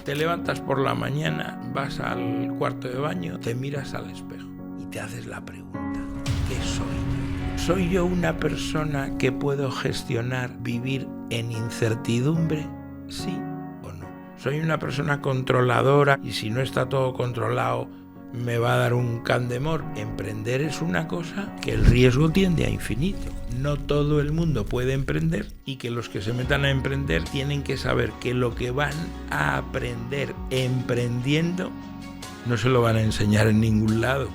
Te levantas por la mañana, vas al cuarto de baño, te miras al espejo y te haces la pregunta: ¿qué soy? ¿Soy yo una persona que puedo gestionar vivir en incertidumbre? ¿Sí o no? ¿Soy una persona controladora y si no está todo controlado me va a dar un candemor? Emprender es una cosa que el riesgo tiende a infinito. No todo el mundo puede emprender y que los que se metan a emprender tienen que saber que lo que van a aprender emprendiendo no se lo van a enseñar en ningún lado.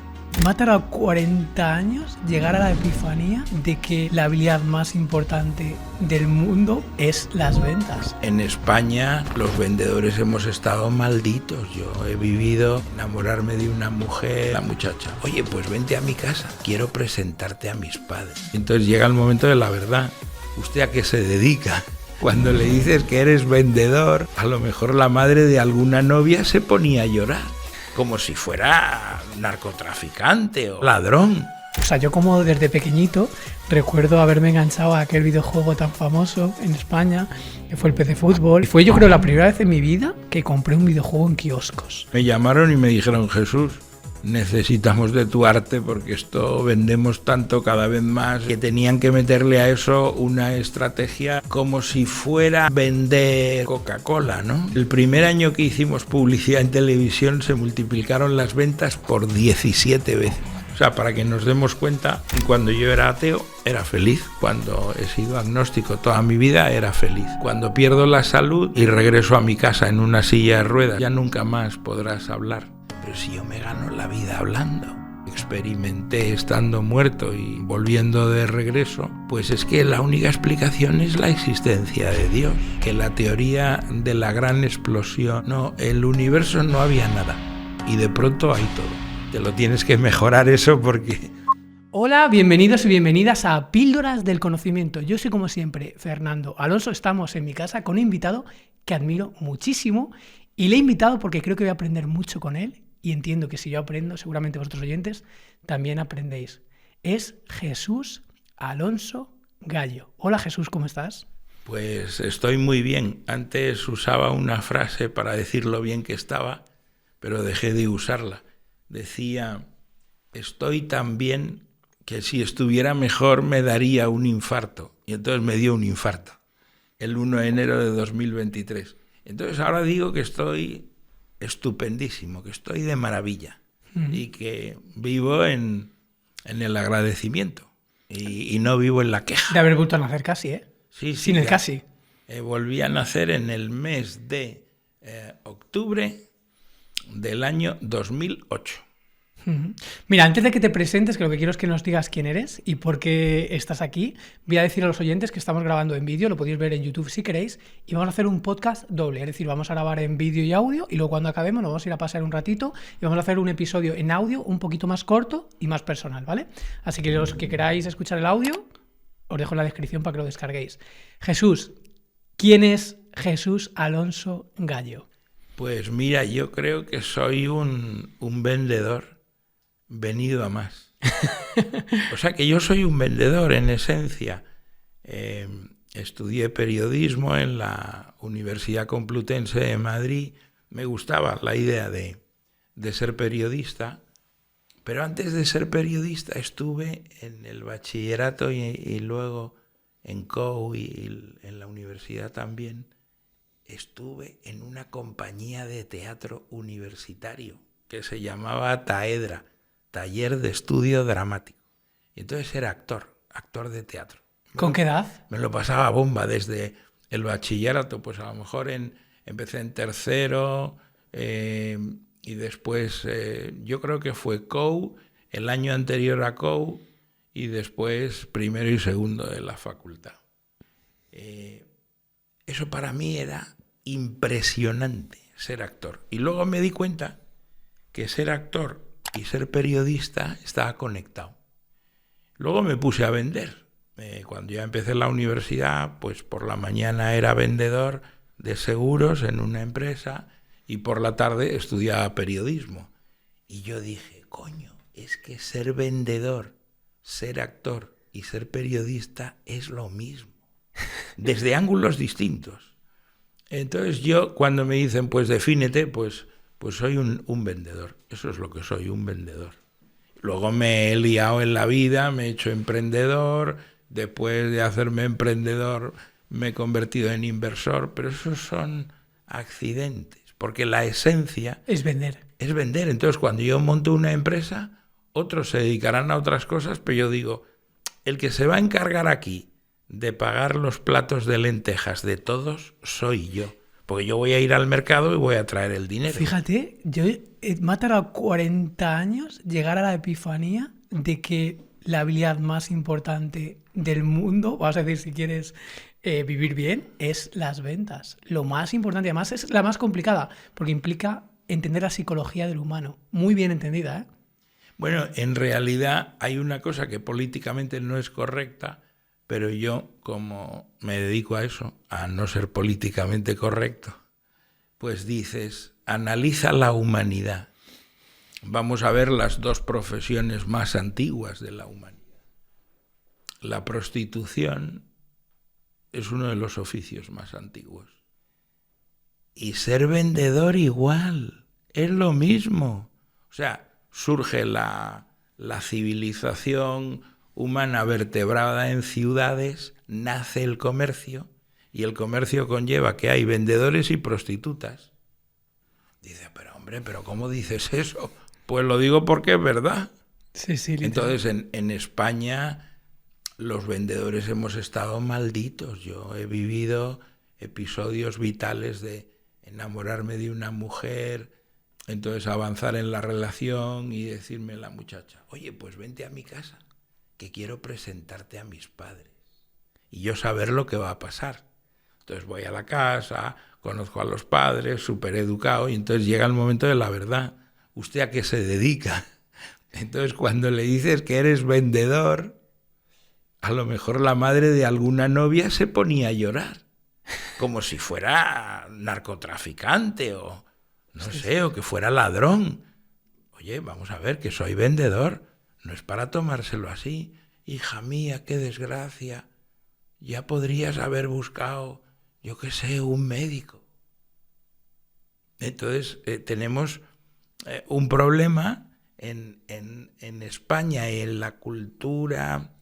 Me ha tardado 40 años llegar a la epifanía de que la habilidad más importante del mundo es las ventas. En España los vendedores hemos estado malditos. Yo he vivido enamorarme de una mujer, la muchacha: oye, pues vente a mi casa, quiero presentarte a mis padres. Entonces llega el momento de la verdad. ¿Usted a qué se dedica? Cuando le dices que eres vendedor, a lo mejor la madre de alguna novia se ponía a llorar, como si fuera narcotraficante o ladrón. O sea, yo como desde pequeñito recuerdo haberme enganchado a aquel videojuego tan famoso en España, que fue el PC Fútbol. Fue, yo creo, la primera vez en mi vida que compré un videojuego en kioscos. Me llamaron y me dijeron: Jesús, necesitamos de tu arte porque esto vendemos tanto cada vez más, que tenían que meterle a eso una estrategia como si fuera vender Coca-Cola, ¿no? El primer año que hicimos publicidad en televisión se multiplicaron las ventas por 17 veces. O sea, para que nos demos cuenta, cuando yo era ateo era feliz, cuando he sido agnóstico toda mi vida era feliz. Cuando pierdo la salud y regreso a mi casa en una silla de ruedas, ya nunca más podrás hablar. Pero si yo me gano la vida hablando, experimenté estando muerto y volviendo de regreso, pues es que la única explicación es la existencia de Dios. Que la teoría de la gran explosión, no, el universo no había nada y de pronto hay todo. Te lo tienes que mejorar eso porque... Hola, bienvenidos y bienvenidas a Píldoras del Conocimiento. Yo soy, como siempre, Fernando Alonso. Estamos en mi casa con un invitado que admiro muchísimo y le he invitado porque creo que voy a aprender mucho con él. Y entiendo que si yo aprendo, seguramente vosotros oyentes también aprendéis. Es Jesús Alonso Gallo. Hola Jesús, ¿cómo estás? Pues estoy muy bien. Antes usaba una frase para decir lo bien que estaba, pero dejé de usarla. Decía: estoy tan bien que si estuviera mejor me daría un infarto. Y entonces me dio un infarto el 1 de enero de 2023. Entonces ahora digo que estoy estupendísimo, que estoy de maravilla y que vivo en el agradecimiento y no vivo en la queja. De haber vuelto a nacer casi, ¿eh? Sí, Sin el casi. Volví a nacer en el mes de octubre del año 2008. Mira, antes de que te presentes, que lo que quiero es que nos digas quién eres y por qué estás aquí, voy a decir a los oyentes que estamos grabando en vídeo, lo podéis ver en YouTube si queréis, y vamos a hacer un podcast doble, es decir, vamos a grabar en vídeo y audio, y luego cuando acabemos nos vamos a ir a pasar un ratito y vamos a hacer un episodio en audio un poquito más corto y más personal, ¿vale? Así que los que queráis escuchar el audio, os dejo en la descripción para que lo descarguéis. Jesús, ¿quién es Jesús Alonso Gallo? Pues mira, yo creo que soy un vendedor venido a más. O sea que yo soy un vendedor en esencia. Estudié periodismo en la Universidad Complutense de Madrid. Me gustaba la idea de ser periodista, pero antes de ser periodista estuve en el bachillerato y luego en COU y en la universidad también. Estuve en una compañía de teatro universitario que se llamaba TAEDRA, Taller de Estudio Dramático. Y entonces era actor de teatro. ¿Con qué edad? Me lo pasaba bomba desde el bachillerato, pues a lo mejor empecé en tercero y después yo creo que fue COU, el año anterior a COU y después primero y segundo de la facultad. Eso para mí era impresionante, ser actor. Y luego me di cuenta que ser actor y ser periodista estaba conectado. Luego me puse a vender. Cuando ya empecé la universidad, pues por la mañana era vendedor de seguros en una empresa y por la tarde estudiaba periodismo. Y yo dije, coño, es que ser vendedor, ser actor y ser periodista es lo mismo, desde ángulos distintos. Entonces yo, cuando me dicen, pues defínete, pues soy un vendedor. Eso es lo que soy, un vendedor. Luego me he liado en la vida, me he hecho emprendedor, después de hacerme emprendedor me he convertido en inversor, pero esos son accidentes, porque la esencia es vender. Es vender. Entonces, cuando yo monto una empresa, otros se dedicarán a otras cosas, pero yo digo, el que se va a encargar aquí de pagar los platos de lentejas de todos soy yo. Porque yo voy a ir al mercado y voy a traer el dinero. Fíjate, me ha tardado 40 años llegar a la epifanía de que la habilidad más importante del mundo, vas a decir si quieres vivir bien, es las ventas. Lo más importante, además es la más complicada, porque implica entender la psicología del humano. Muy bien entendida, ¿eh? Bueno, en realidad hay una cosa que políticamente no es correcta, pero yo, como me dedico a eso, a no ser políticamente correcto, pues dices, analiza la humanidad. Vamos a ver las dos profesiones más antiguas de la humanidad. La prostitución es uno de los oficios más antiguos. Y ser vendedor igual, es lo mismo. O sea, surge la civilización humana vertebrada en ciudades, nace el comercio, y el comercio conlleva que hay vendedores y prostitutas. Dice, pero hombre, ¿pero cómo dices eso? Pues lo digo porque es verdad. Sí, literal. Entonces, en España, los vendedores hemos estado malditos. Yo he vivido episodios vitales de enamorarme de una mujer, entonces avanzar en la relación y decirme a la muchacha, oye, pues vente a mi casa, que quiero presentarte a mis padres. Y yo saber lo que va a pasar. Entonces voy a la casa, conozco a los padres, súper educado, y entonces llega el momento de la verdad. ¿Usted a qué se dedica? Entonces cuando le dices que eres vendedor, a lo mejor la madre de alguna novia se ponía a llorar, como si fuera narcotraficante o no sé, o que fuera ladrón. Oye, vamos a ver, que soy vendedor, no es para tomárselo así. Hija mía, qué desgracia, ya podrías haber buscado, yo qué sé, un médico. Entonces tenemos un problema en España y en la cultura,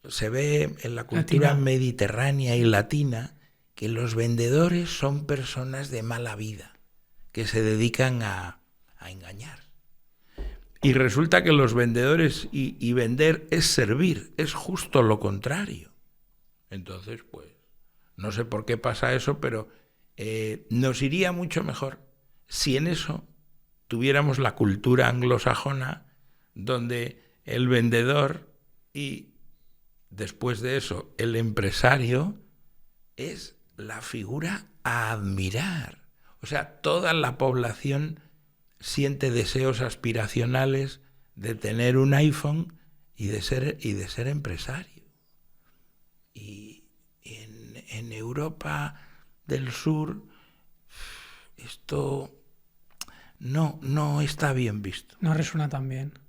se ve en la cultura latina, mediterránea y latina, que los vendedores son personas de mala vida, que se dedican a engañar. Y resulta que los vendedores y vender es servir, es justo lo contrario. Entonces, pues, no sé por qué pasa eso, pero nos iría mucho mejor si en eso tuviéramos la cultura anglosajona, donde el vendedor y después de eso el empresario es la figura a admirar. O sea, toda la población siente deseos aspiracionales de tener un iPhone y de ser empresario. Y en Europa del Sur esto no está bien visto. No resuena tan bien.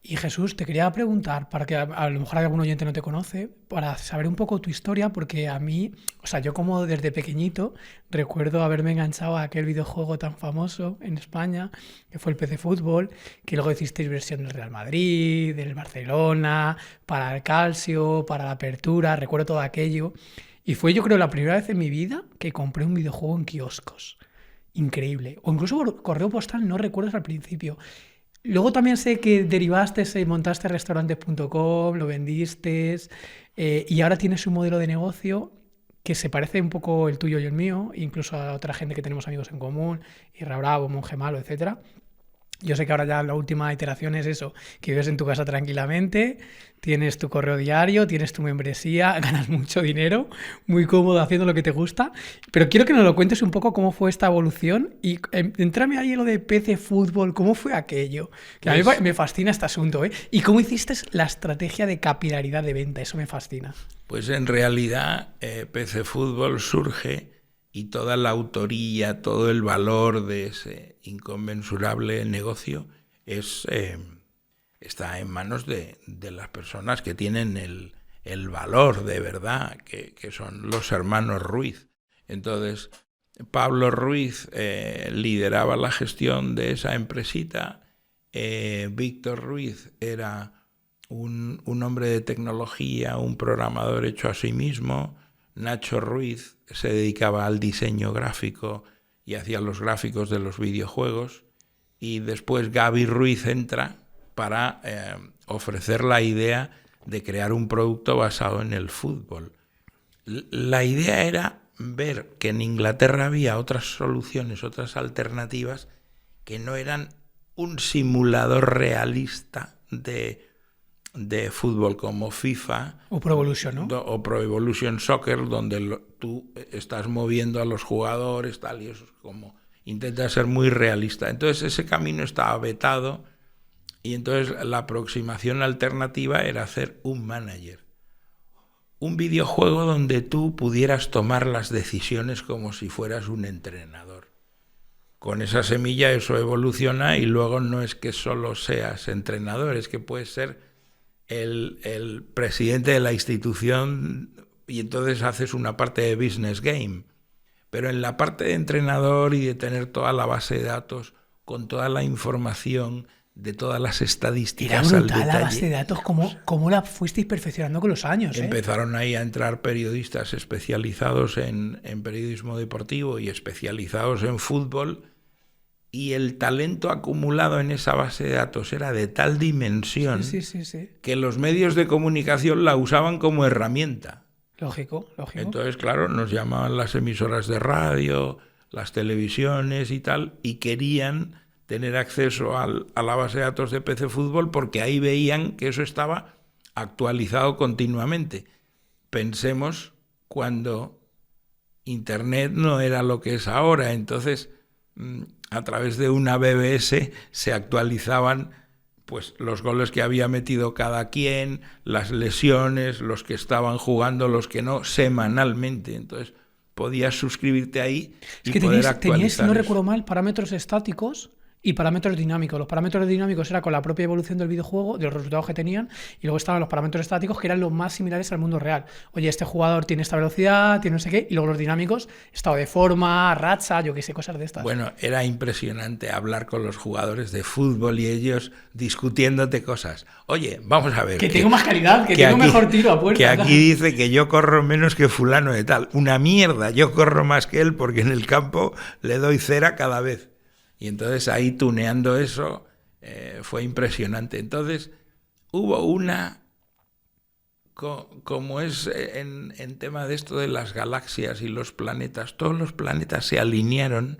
Y Jesús, te quería preguntar, para que a lo mejor algún oyente no te conoce, para saber un poco tu historia, porque a mí, o sea, yo como desde pequeñito recuerdo haberme enganchado a aquel videojuego tan famoso en España, que fue el PC Fútbol, que luego hicisteis versión del Real Madrid, del Barcelona, para el Calcio, para la Apertura, recuerdo todo aquello. Y fue, yo creo, la primera vez en mi vida que compré un videojuego en kioscos. Increíble. O incluso por correo postal, no recuerdas al principio. Luego también sé que derivaste y montaste restaurantes.com, lo vendiste y ahora tienes un modelo de negocio que se parece un poco el tuyo y el mío, incluso a otra gente que tenemos amigos en común, Irra Bravo, Monje Malo, etcétera. Yo sé que ahora ya la última iteración es eso, que vives en tu casa tranquilamente, tienes tu correo diario, tienes tu membresía, ganas mucho dinero, muy cómodo haciendo lo que te gusta, pero quiero que nos lo cuentes un poco cómo fue esta evolución y entrame ahí en lo de PC Fútbol, ¿cómo fue aquello? Que a mí me fascina este asunto, ¿eh? Y cómo hiciste la estrategia de capilaridad de venta, eso me fascina. Pues en realidad PC Fútbol surge y toda la autoría, todo el valor de ese inconmensurable negocio está en manos de las personas que tienen el valor de verdad, que son los hermanos Ruiz. Entonces, Pablo Ruiz lideraba la gestión de esa empresita. Víctor Ruiz era un hombre de tecnología, un programador hecho a sí mismo. Nacho Ruiz se dedicaba al diseño gráfico y hacía los gráficos de los videojuegos. Y después Gaby Ruiz entra para ofrecer la idea de crear un producto basado en el fútbol. La idea era ver que en Inglaterra había otras soluciones, otras alternativas que no eran un simulador realista de fútbol como FIFA o Pro Evolution, ¿no? O Pro Evolution Soccer, donde tú estás moviendo a los jugadores, tal, y eso es como intenta ser muy realista. Entonces ese camino estaba vetado y entonces la aproximación alternativa era hacer un manager. Un videojuego donde tú pudieras tomar las decisiones como si fueras un entrenador. Con esa semilla eso evoluciona y luego no es que solo seas entrenador, es que puedes ser el presidente de la institución y entonces haces una parte de business game. Pero en la parte de entrenador y de tener toda la base de datos con toda la información de todas las estadísticas Era al brutal detalle. la base de datos, ¿cómo la fuisteis perfeccionando con los años? Empezaron ahí a entrar periodistas especializados en periodismo deportivo y especializados en fútbol, y el talento acumulado en esa base de datos era de tal dimensión Sí. que los medios de comunicación la usaban como herramienta. Lógico. Entonces, claro, nos llamaban las emisoras de radio, las televisiones y tal, y querían tener acceso a la base de datos de PC Fútbol porque ahí veían que eso estaba actualizado continuamente. Pensemos cuando Internet no era lo que es ahora, entonces a través de una BBS se actualizaban pues los goles que había metido cada quien, las lesiones, los que estaban jugando, los que no, semanalmente. Entonces podías suscribirte ahí y poder actualizar. Teníais, si no recuerdo mal, parámetros estáticos y parámetros dinámicos. Los parámetros dinámicos era con la propia evolución del videojuego, de los resultados que tenían, y luego estaban los parámetros estáticos que eran los más similares al mundo real. Oye, este jugador tiene esta velocidad, tiene no sé qué, y luego los dinámicos, estado de forma, racha, yo qué sé, cosas de estas. Bueno, era impresionante hablar con los jugadores de fútbol y ellos discutiéndote cosas. Oye, vamos a ver. Que tengo más calidad, que tengo mejor tiro a puerta. Que aquí dice que yo corro menos que fulano de tal. Una mierda, yo corro más que él porque en el campo le doy cera cada vez. Y entonces ahí tuneando eso fue impresionante. Entonces hubo una, como es en tema de esto de las galaxias y los planetas, todos los planetas se alinearon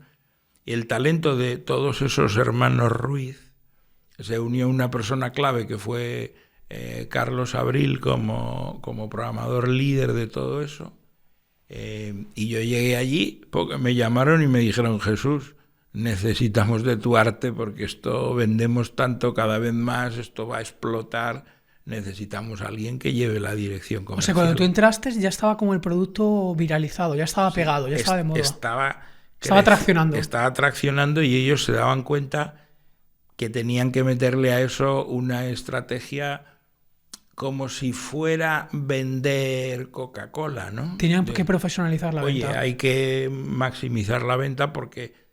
y el talento de todos esos hermanos Ruiz se unió a una persona clave que fue Carlos Abril como programador líder de todo eso. Y yo llegué allí porque me llamaron y me dijeron: Jesús, necesitamos de tu arte porque esto vendemos tanto cada vez más, esto va a explotar, necesitamos a alguien que lleve la dirección comercial. O sea, cuando tú entraste ya estaba como el producto viralizado, ya estaba pegado, ya estaba de moda. Estaba traccionando. Estaba traccionando y ellos se daban cuenta que tenían que meterle a eso una estrategia como si fuera vender Coca-Cola, ¿no? Tenían que profesionalizar la venta. Oye, hay que maximizar la venta porque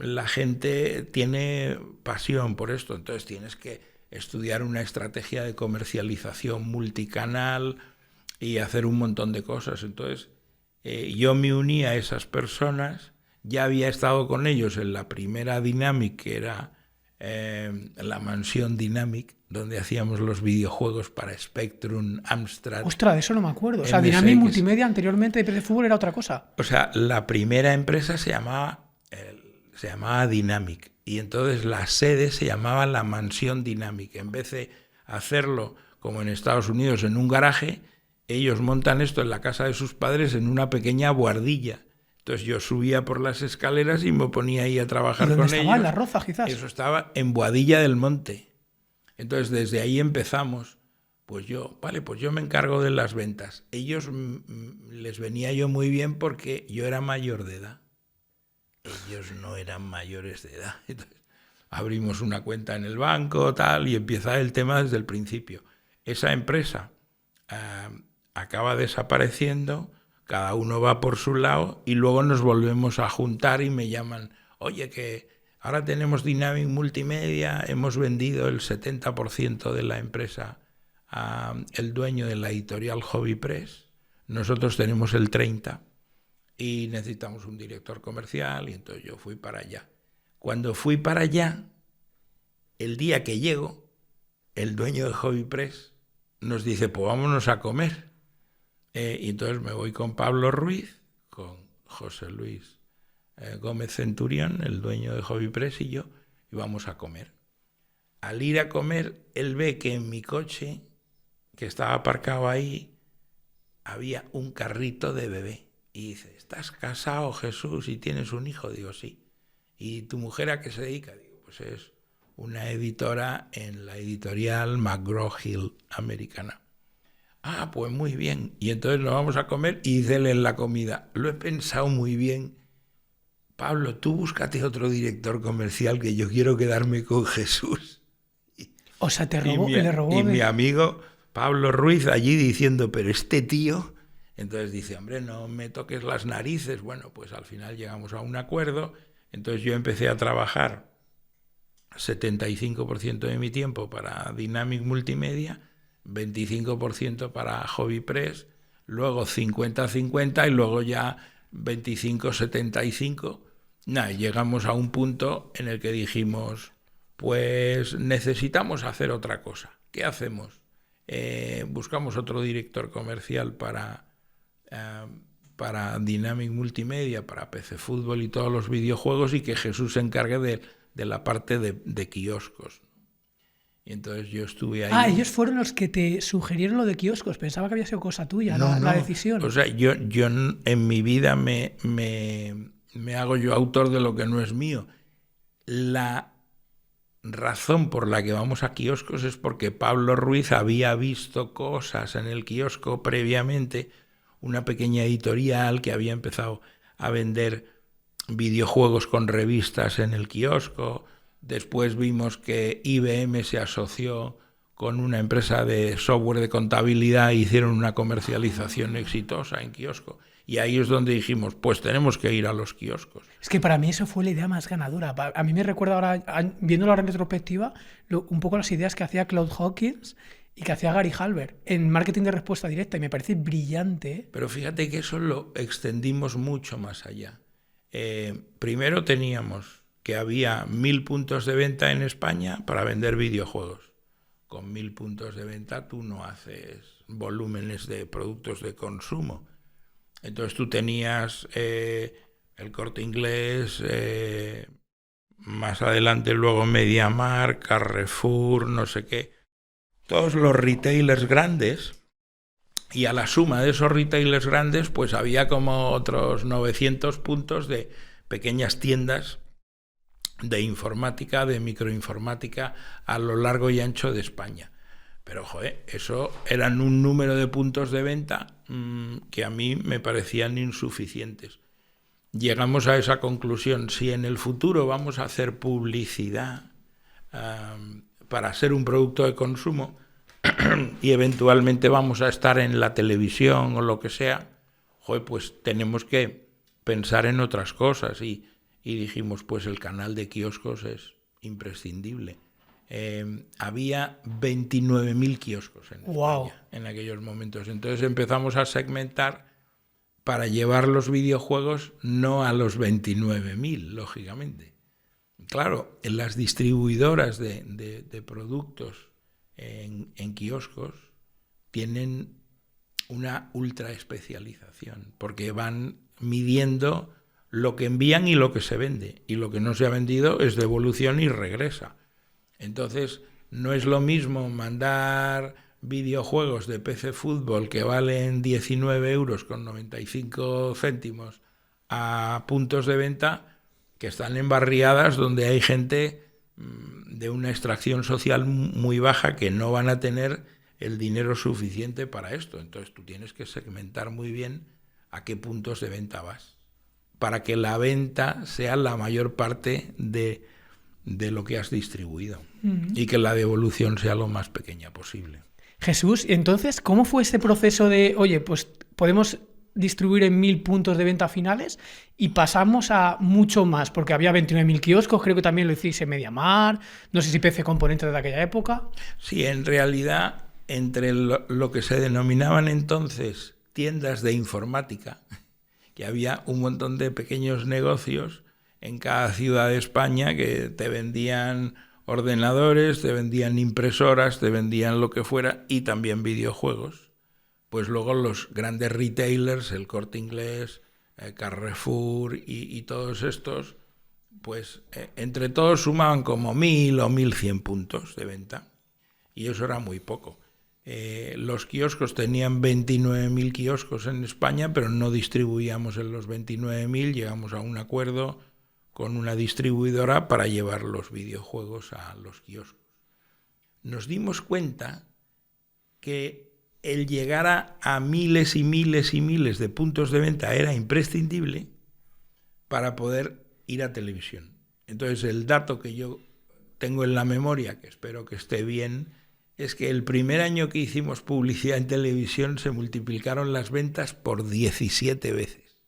la gente tiene pasión por esto, entonces tienes que estudiar una estrategia de comercialización multicanal y hacer un montón de cosas. Entonces yo me uní a esas personas, ya había estado con ellos en la primera Dynamic, que era la mansión Dynamic, donde hacíamos los videojuegos para Spectrum, Amstrad. Ostras, de eso no me acuerdo. O sea, Dynamic Multimedia anteriormente de PC Fútbol era otra cosa. O sea, la primera empresa se llamaba Dynamic y entonces la sede se llamaba la mansión Dynamic. En vez de hacerlo como en Estados Unidos en un garaje, ellos montan esto en la casa de sus padres en una pequeña buhardilla. Entonces yo subía por las escaleras y me ponía ahí a trabajar con ellos. ¿Dónde estaba? ¿En Las Rozas, quizás? Eso estaba en Boadilla del Monte. Entonces desde ahí empezamos. Pues yo me encargo de las ventas. Ellos les venía yo muy bien porque yo era mayor de edad. Ellos no eran mayores de edad. Entonces, abrimos una cuenta en el banco, tal, y empieza el tema desde el principio. Esa empresa acaba desapareciendo. cada uno va por su lado y luego nos volvemos a juntar y me llaman, oye, que ahora tenemos Dynamic Multimedia, hemos vendido el 70% de la empresa al dueño de la editorial Hobby Press, nosotros tenemos el 30% y necesitamos un director comercial, y entonces yo fui para allá. Cuando fui para allá, el día que llego, el dueño de Hobby Press nos dice, pues vámonos a comer. Y entonces me voy con Pablo Ruiz, con José Luis Gómez Centurión, el dueño de Hobby Press, y yo, y vamos a comer. Al ir a comer, él ve que en mi coche, que estaba aparcado ahí, había un carrito de bebé. Y dice, ¿estás casado, Jesús, y tienes un hijo? Digo, sí. ¿Y tu mujer a qué se dedica? Digo, pues es una editora en la editorial McGraw-Hill americana. Ah, pues muy bien. Y entonces nos vamos a comer y dícele en la comida, lo he pensado muy bien. Pablo, tú búscate otro director comercial que yo quiero quedarme con Jesús. O sea, le robó. Y mi amigo Pablo Ruiz allí diciendo, pero este tío... Entonces dice, hombre, no me toques las narices. Bueno, pues al final llegamos a un acuerdo. Entonces yo empecé a trabajar 75% de mi tiempo para Dynamic Multimedia, 25% para Hobby Press, luego 50-50 y luego ya 25-75. Nada, llegamos a un punto en el que dijimos, pues necesitamos hacer otra cosa. ¿Qué hacemos? Buscamos otro director comercial para Dynamic Multimedia, para PC Fútbol y todos los videojuegos, y que Jesús se encargue de la parte de kioscos. Y entonces yo estuve ahí. Ah, ellos fueron los que te sugirieron lo de kioscos. Pensaba que había sido cosa tuya, no, la decisión. O sea, yo en mi vida me hago yo autor de lo que no es mío. La razón por la que vamos a kioscos es porque Pablo Ruiz había visto cosas en el kiosco previamente, una pequeña editorial que había empezado a vender videojuegos con revistas en el kiosco. Después vimos que IBM se asoció con una empresa de software de contabilidad e hicieron una comercialización exitosa en kiosco. Y ahí es donde dijimos, pues tenemos que ir a los kioscos. Es que para mí eso fue la idea más ganadora. A mí me recuerda ahora, viéndolo ahora en retrospectiva, un poco las ideas que hacía Claude Hawkins y que hacía Gary Halbert en marketing de respuesta directa, y me parece brillante. Pero fíjate que eso lo extendimos mucho más allá. Primero teníamos que había 1.000 puntos de venta en España para vender videojuegos. Con 1.000 puntos de venta tú no haces volúmenes de productos de consumo. Entonces tú tenías el Corte Inglés, más adelante luego MediaMarkt, Carrefour, no sé qué, todos los retailers grandes, y a la suma de esos retailers grandes pues había como otros 900 puntos de pequeñas tiendas de informática, de microinformática a lo largo y ancho de España. Pero, joder, eso eran un número de puntos de venta que a mí me parecían insuficientes. Llegamos a esa conclusión, si en el futuro vamos a hacer publicidad para ser un producto de consumo y eventualmente vamos a estar en la televisión o lo que sea, joder, pues tenemos que pensar en otras cosas. Y dijimos, pues el canal de kioscos es imprescindible. Había 29.000 kioscos en España en aquellos momentos. Entonces empezamos a segmentar para llevar los videojuegos no a los 29.000, lógicamente. Claro, en las distribuidoras de productos en kioscos tienen una ultra especialización, porque van midiendo lo que envían y lo que se vende, y lo que no se ha vendido es devolución y regresa. Entonces, no es lo mismo mandar videojuegos de PC Fútbol que valen 19,95 € a puntos de venta que están en barriadas donde hay gente de una extracción social muy baja que no van a tener el dinero suficiente para esto. Entonces, tú tienes que segmentar muy bien a qué puntos de venta vas, para que la venta sea la mayor parte de lo que has distribuido y que la devolución sea lo más pequeña posible. Jesús, entonces, ¿cómo fue ese proceso de, oye, pues podemos distribuir en 1.000 puntos de venta finales y pasamos a mucho más, porque había 29.000 kioscos, creo que también lo hiciste en MediaMarkt, no sé si PC Componentes de aquella época. Sí, en realidad, entre lo que se denominaban entonces tiendas de informática, que había un montón de pequeños negocios en cada ciudad de España que te vendían ordenadores, te vendían impresoras, te vendían lo que fuera y también videojuegos. Pues luego los grandes retailers, el Corte Inglés, Carrefour y todos estos, pues entre todos sumaban como 1.000 o 1.100 puntos de venta. Y eso era muy poco. Los kioscos tenían 29.000 kioscos en España, pero no distribuíamos en los 29.000, llegamos a un acuerdo con una distribuidora para llevar los videojuegos a los kioscos. Nos dimos cuenta que el llegar a miles y miles y miles de puntos de venta era imprescindible para poder ir a televisión. Entonces el dato que yo tengo en la memoria, que espero que esté bien, es que el primer año que hicimos publicidad en televisión se multiplicaron las ventas por 17 veces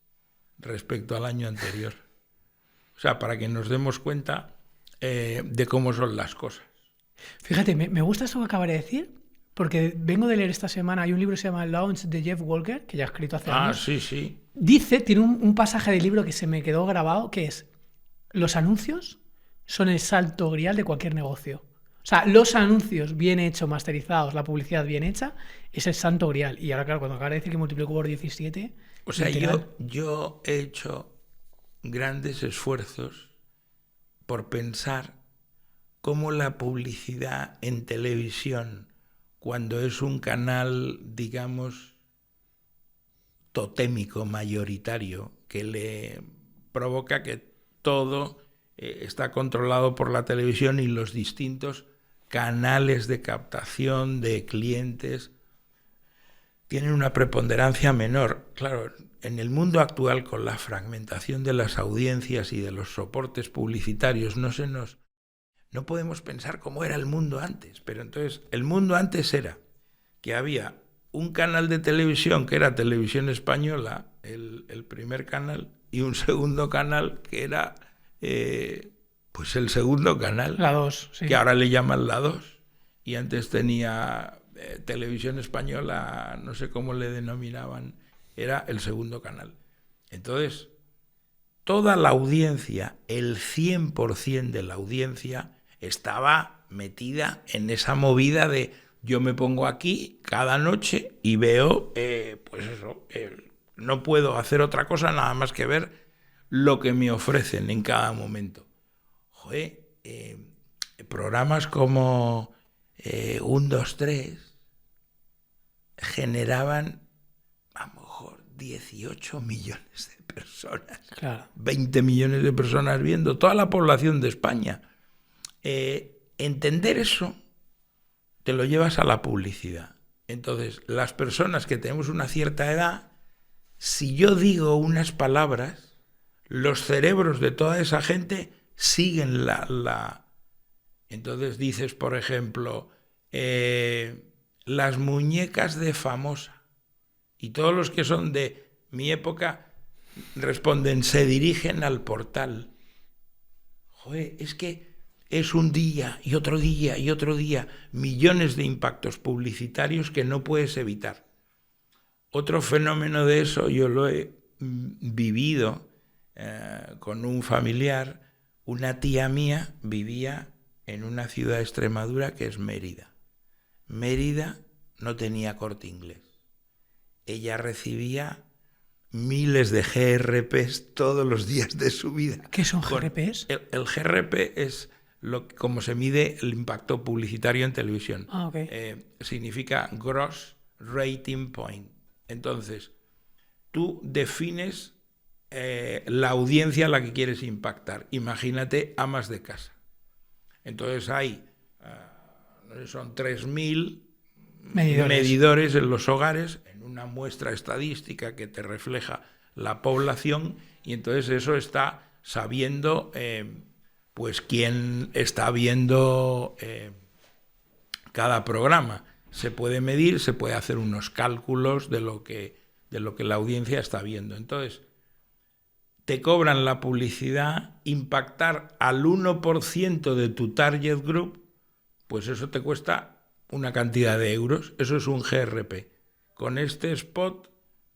respecto al año anterior. O sea, para que nos demos cuenta de cómo son las cosas. Fíjate, me gusta eso que acabas de decir, porque vengo de leer esta semana, hay un libro que se llama Launch de Jeff Walker, que ya ha escrito hace años. Ah, sí. Tiene un pasaje del libro que se me quedó grabado, que es: los anuncios son el santo grial de cualquier negocio. O sea, los anuncios bien hechos, masterizados, la publicidad bien hecha, es el santo grial. Y ahora, claro, cuando acabas de decir que multiplicó por 17... O sea, yo he hecho grandes esfuerzos por pensar cómo la publicidad en televisión, cuando es un canal, digamos, totémico, mayoritario, que le provoca que todo está controlado por la televisión y los distintos canales de captación de clientes tienen una preponderancia menor. Claro, en el mundo actual, con la fragmentación de las audiencias y de los soportes publicitarios, no podemos pensar cómo era el mundo antes. Pero entonces, el mundo antes era que había un canal de televisión que era Televisión Española, el primer canal, y un segundo canal que era pues el segundo canal. La 2, sí. Que ahora le llaman la 2. Y antes tenía Televisión Española, no sé cómo le denominaban, era el segundo canal. Entonces, toda la audiencia, el 100% de la audiencia, estaba metida en esa movida de yo me pongo aquí cada noche y veo, pues eso, no puedo hacer otra cosa nada más que ver lo que me ofrecen en cada momento. Joder, programas como 1, 2, 3 generaban a lo mejor 18 millones de personas, claro. 20 millones de personas viendo, toda la población de España. Entender eso te lo llevas a la publicidad. Entonces, las personas que tenemos una cierta edad, si yo digo unas palabras, los cerebros de toda esa gente siguen la... Entonces dices, por ejemplo, las muñecas de Famosa, y todos los que son de mi época responden, se dirigen al portal. Joder, es que es un día y otro día y otro día, millones de impactos publicitarios que no puedes evitar. Otro fenómeno de eso yo lo he vivido con un familiar. Una tía mía vivía en una ciudad de Extremadura que es Mérida. Mérida no tenía Corte Inglés. Ella recibía miles de GRPs todos los días de su vida. ¿Qué son GRPs? El GRP es como se mide el impacto publicitario en televisión. Ah, okay. Significa Gross Rating Point. Entonces, tú defines la audiencia a la que quieres impactar. Imagínate amas de casa. Entonces hay, son 3.000 medidores en los hogares, en una muestra estadística que te refleja la población, y entonces eso está sabiendo pues quién está viendo cada programa. Se puede medir, se puede hacer unos cálculos de lo que de lo que la audiencia está viendo. Entonces, te cobran la publicidad, impactar al 1% de tu target group, pues eso te cuesta una cantidad de euros. Eso es un GRP. Con este spot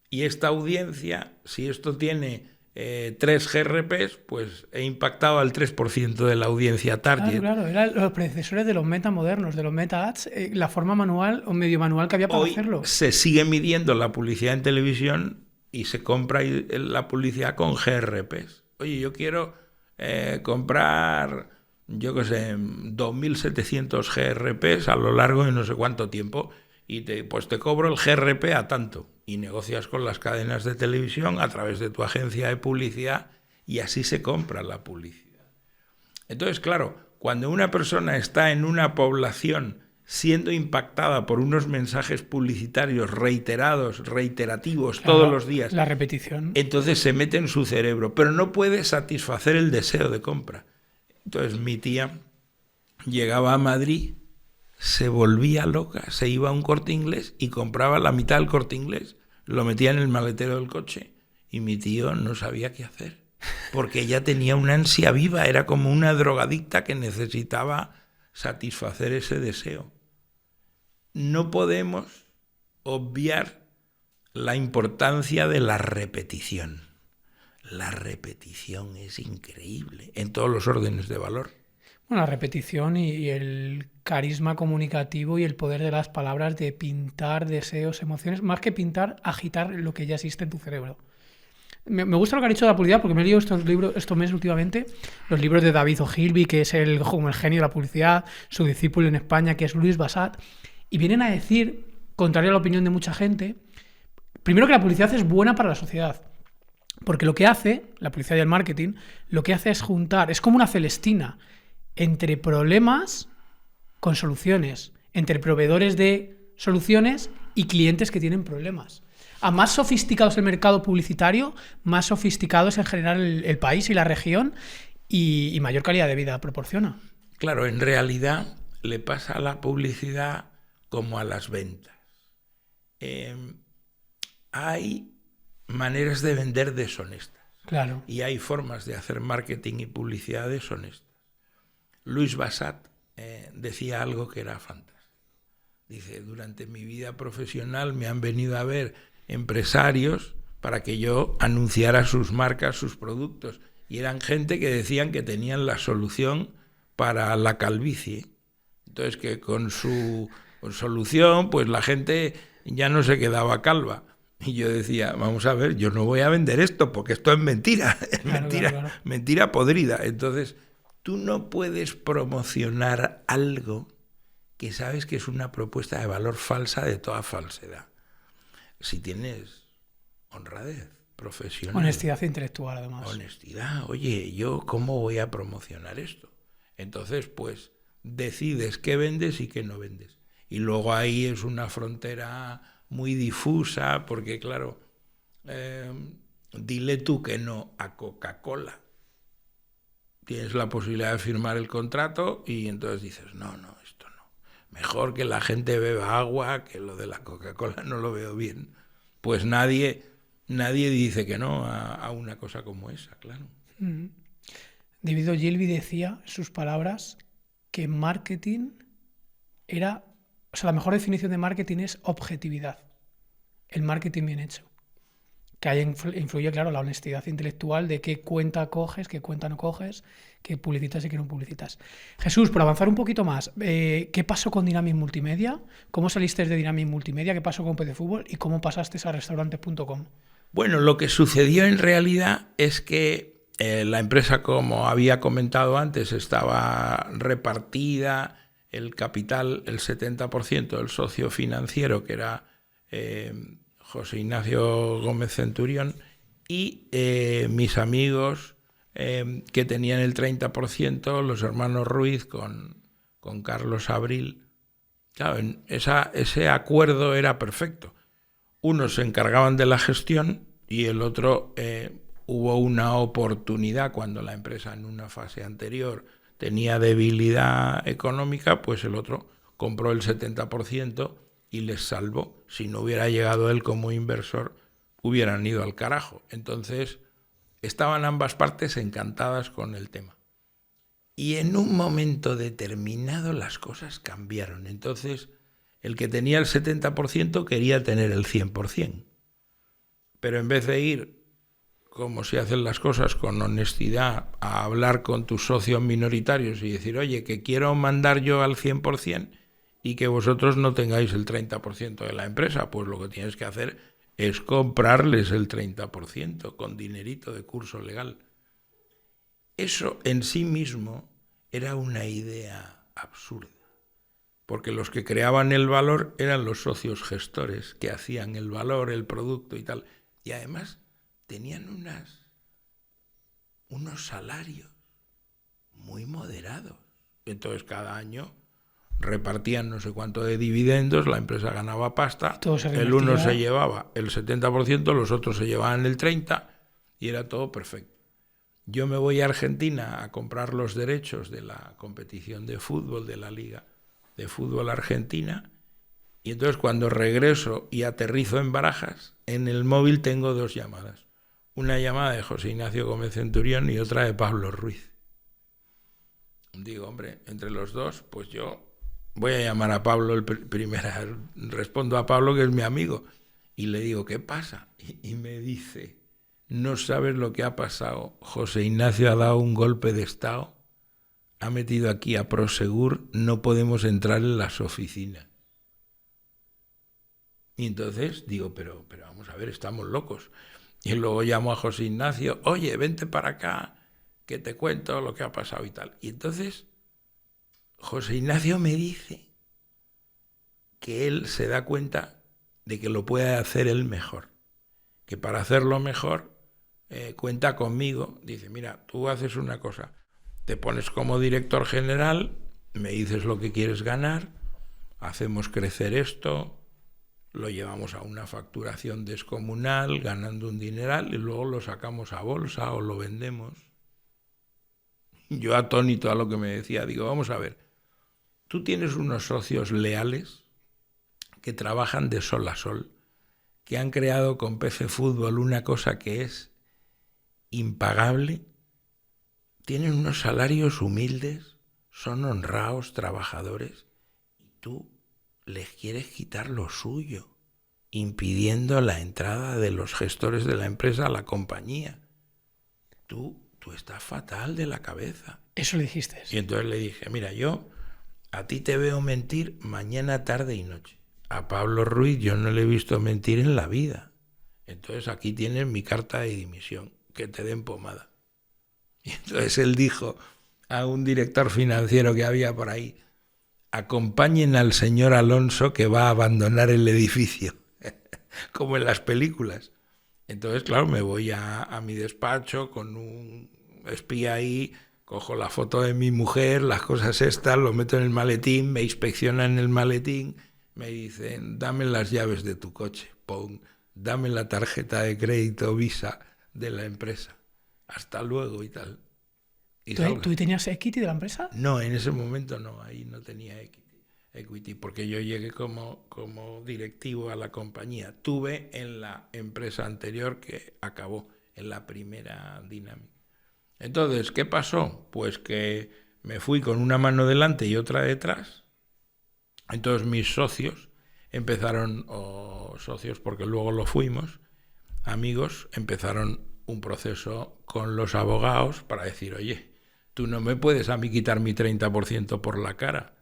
y esta audiencia, si esto tiene 3 GRPs, pues he impactado al 3% de la audiencia target. Claro, eran los predecesores de los meta modernos, de los meta ads, la forma manual o medio manual que había para hacerlo. Se sigue midiendo la publicidad en televisión y se compra la publicidad con GRPs. Oye, yo quiero comprar, yo qué sé, 2.700 GRPs a lo largo de no sé cuánto tiempo y pues te cobro el GRP a tanto. Y negocias con las cadenas de televisión a través de tu agencia de publicidad y así se compra la publicidad. Entonces, claro, cuando una persona está en una población siendo impactada por unos mensajes publicitarios reiterativos, claro, todos los días, la repetición, entonces se mete en su cerebro, pero no puede satisfacer el deseo de compra. Entonces mi tía llegaba a Madrid, se volvía loca, se iba a un Corte Inglés y compraba la mitad del Corte Inglés, lo metía en el maletero del coche y mi tío no sabía qué hacer, porque ella tenía una ansia viva, era como una drogadicta que necesitaba satisfacer ese deseo. No podemos obviar la importancia de la repetición. La repetición es increíble en todos los órdenes de valor. Bueno, la repetición y el carisma comunicativo y el poder de las palabras de pintar deseos, emociones, más que pintar, agitar lo que ya existe en tu cerebro. Me gusta lo que ha dicho de la publicidad porque me he leído estos meses últimamente, los libros de David Ogilvy, que es como el genio de la publicidad, su discípulo en España, que es Louis Bassat, y vienen a decir, contrario a la opinión de mucha gente, primero que la publicidad es buena para la sociedad. Porque lo que hace, la publicidad y el marketing, lo que hace es juntar, es como una Celestina, entre problemas con soluciones, entre proveedores de soluciones y clientes que tienen problemas. A más sofisticado es el mercado publicitario, más sofisticado es en general el país y la región y mayor calidad de vida proporciona. Claro, en realidad le pasa a la publicidad como a las ventas. Hay maneras de vender deshonestas. Claro. Y hay formas de hacer marketing y publicidad deshonestas. Louis Bassat decía algo que era fantástico. Dice, durante mi vida profesional me han venido a ver empresarios para que yo anunciara sus marcas, sus productos. Y eran gente que decían que tenían la solución para la calvicie. Entonces que con su solución, pues la gente ya no se quedaba calva. Y yo decía, vamos a ver, yo no voy a vender esto porque esto es mentira, es claro. Mentira podrida. Entonces, tú no puedes promocionar algo que sabes que es una propuesta de valor falsa de toda falsedad. Si tienes honradez profesional. Honestidad intelectual, además. Honestidad. Oye, ¿yo cómo voy a promocionar esto? Entonces, pues, decides qué vendes y qué no vendes. Y luego ahí es una frontera muy difusa, porque claro, dile tú que no a Coca-Cola. Tienes la posibilidad de firmar el contrato y entonces dices, no, esto no. Mejor que la gente beba agua, que lo de la Coca-Cola no lo veo bien. Pues nadie dice que no a una cosa como esa, claro. Mm-hmm. David Ogilvy decía, en sus palabras, que marketing era... O sea, la mejor definición de marketing es objetividad. El marketing bien hecho. Que ahí influye, claro, la honestidad intelectual de qué cuenta coges, qué cuenta no coges, qué publicitas y qué no publicitas. Jesús, por avanzar un poquito más, ¿qué pasó con Dynamic Multimedia? ¿Cómo saliste de Dynamic Multimedia? ¿Qué pasó con PC Fútbol? ¿Y cómo pasaste a restaurantes.com? Bueno, lo que sucedió en realidad es que la empresa, como había comentado antes, estaba repartida, el capital, el 70% del socio financiero, que era José Ignacio Gómez Centurión, y mis amigos que tenían el 30%, los hermanos Ruiz con Carlos Abril. Claro, ese acuerdo era perfecto. Unos se encargaban de la gestión y el otro hubo una oportunidad cuando la empresa en una fase anterior tenía debilidad económica, pues el otro compró el 70% y les salvó. Si no hubiera llegado él como inversor, hubieran ido al carajo. Entonces, estaban ambas partes encantadas con el tema. Y en un momento determinado las cosas cambiaron. Entonces, el que tenía el 70% quería tener el 100%. Pero en vez de ir, como se hacen las cosas, con honestidad, a hablar con tus socios minoritarios y decir, oye, que quiero mandar yo al 100% y que vosotros no tengáis el 30% de la empresa, pues lo que tienes que hacer es comprarles el 30% con dinerito de curso legal. Eso en sí mismo era una idea absurda, porque los que creaban el valor eran los socios gestores, que hacían el valor, el producto y tal. Y además tenían unos salarios muy moderados. Entonces cada año repartían no sé cuánto de dividendos, la empresa ganaba pasta, el uno se llevaba el 70%, los otros se llevaban el 30% y era todo perfecto. Yo me voy a Argentina a comprar los derechos de la competición de fútbol de la Liga de Fútbol Argentina y entonces cuando regreso y aterrizo en Barajas, en el móvil tengo 2 llamadas. Una llamada de José Ignacio Gómez Centurión y otra de Pablo Ruiz. Digo, hombre, entre los dos, pues yo voy a llamar a Pablo primero, respondo a Pablo, que es mi amigo, y le digo, ¿qué pasa? Y me dice, no sabes lo que ha pasado. José Ignacio ha dado un golpe de estado, ha metido aquí a Prosegur, no podemos entrar en las oficinas. Y entonces digo, pero vamos a ver, estamos locos. Y luego llamo a José Ignacio, oye, vente para acá, que te cuento lo que ha pasado y tal. Y entonces José Ignacio me dice que él se da cuenta de que lo puede hacer él mejor, que para hacerlo mejor cuenta conmigo. Dice, mira, tú haces una cosa, te pones como director general, me dices lo que quieres ganar, hacemos crecer esto, lo llevamos a una facturación descomunal, ganando un dineral, y luego lo sacamos a bolsa o lo vendemos. Yo atónito a lo que me decía, digo, vamos a ver, tú tienes unos socios leales que trabajan de sol a sol, que han creado con PC Fútbol una cosa que es impagable, tienen unos salarios humildes, son honrados trabajadores, y tú les quieres quitar lo suyo, impidiendo la entrada de los gestores de la empresa a la compañía. Tú estás fatal de la cabeza. Eso le dijiste. Y entonces le dije, mira, yo a ti te veo mentir mañana, tarde y noche. A Pablo Ruiz yo no le he visto mentir en la vida. Entonces aquí tienes mi carta de dimisión, que te den pomada. Y entonces él dijo a un director financiero que había por ahí, acompañen al señor Alonso que va a abandonar el edificio, como en las películas. Entonces, claro, me voy a mi despacho con un espía ahí, cojo la foto de mi mujer, las cosas estas, lo meto en el maletín, me inspeccionan el maletín, me dicen, dame las llaves de tu coche, pum, dame la tarjeta de crédito Visa de la empresa, hasta luego y tal. Y ¿Tú tenías equity de la empresa? No, en ese momento no, ahí no tenía equity, porque yo llegué como directivo a la compañía. Tuve en la empresa anterior que acabó, en la primera dinámica. Entonces, ¿qué pasó? Pues que me fui con una mano delante y otra detrás. Entonces mis socios empezaron, o socios porque luego lo fuimos, amigos, empezaron un proceso con los abogados para decir, oye, tú no me puedes a mí quitar mi 30% por la cara.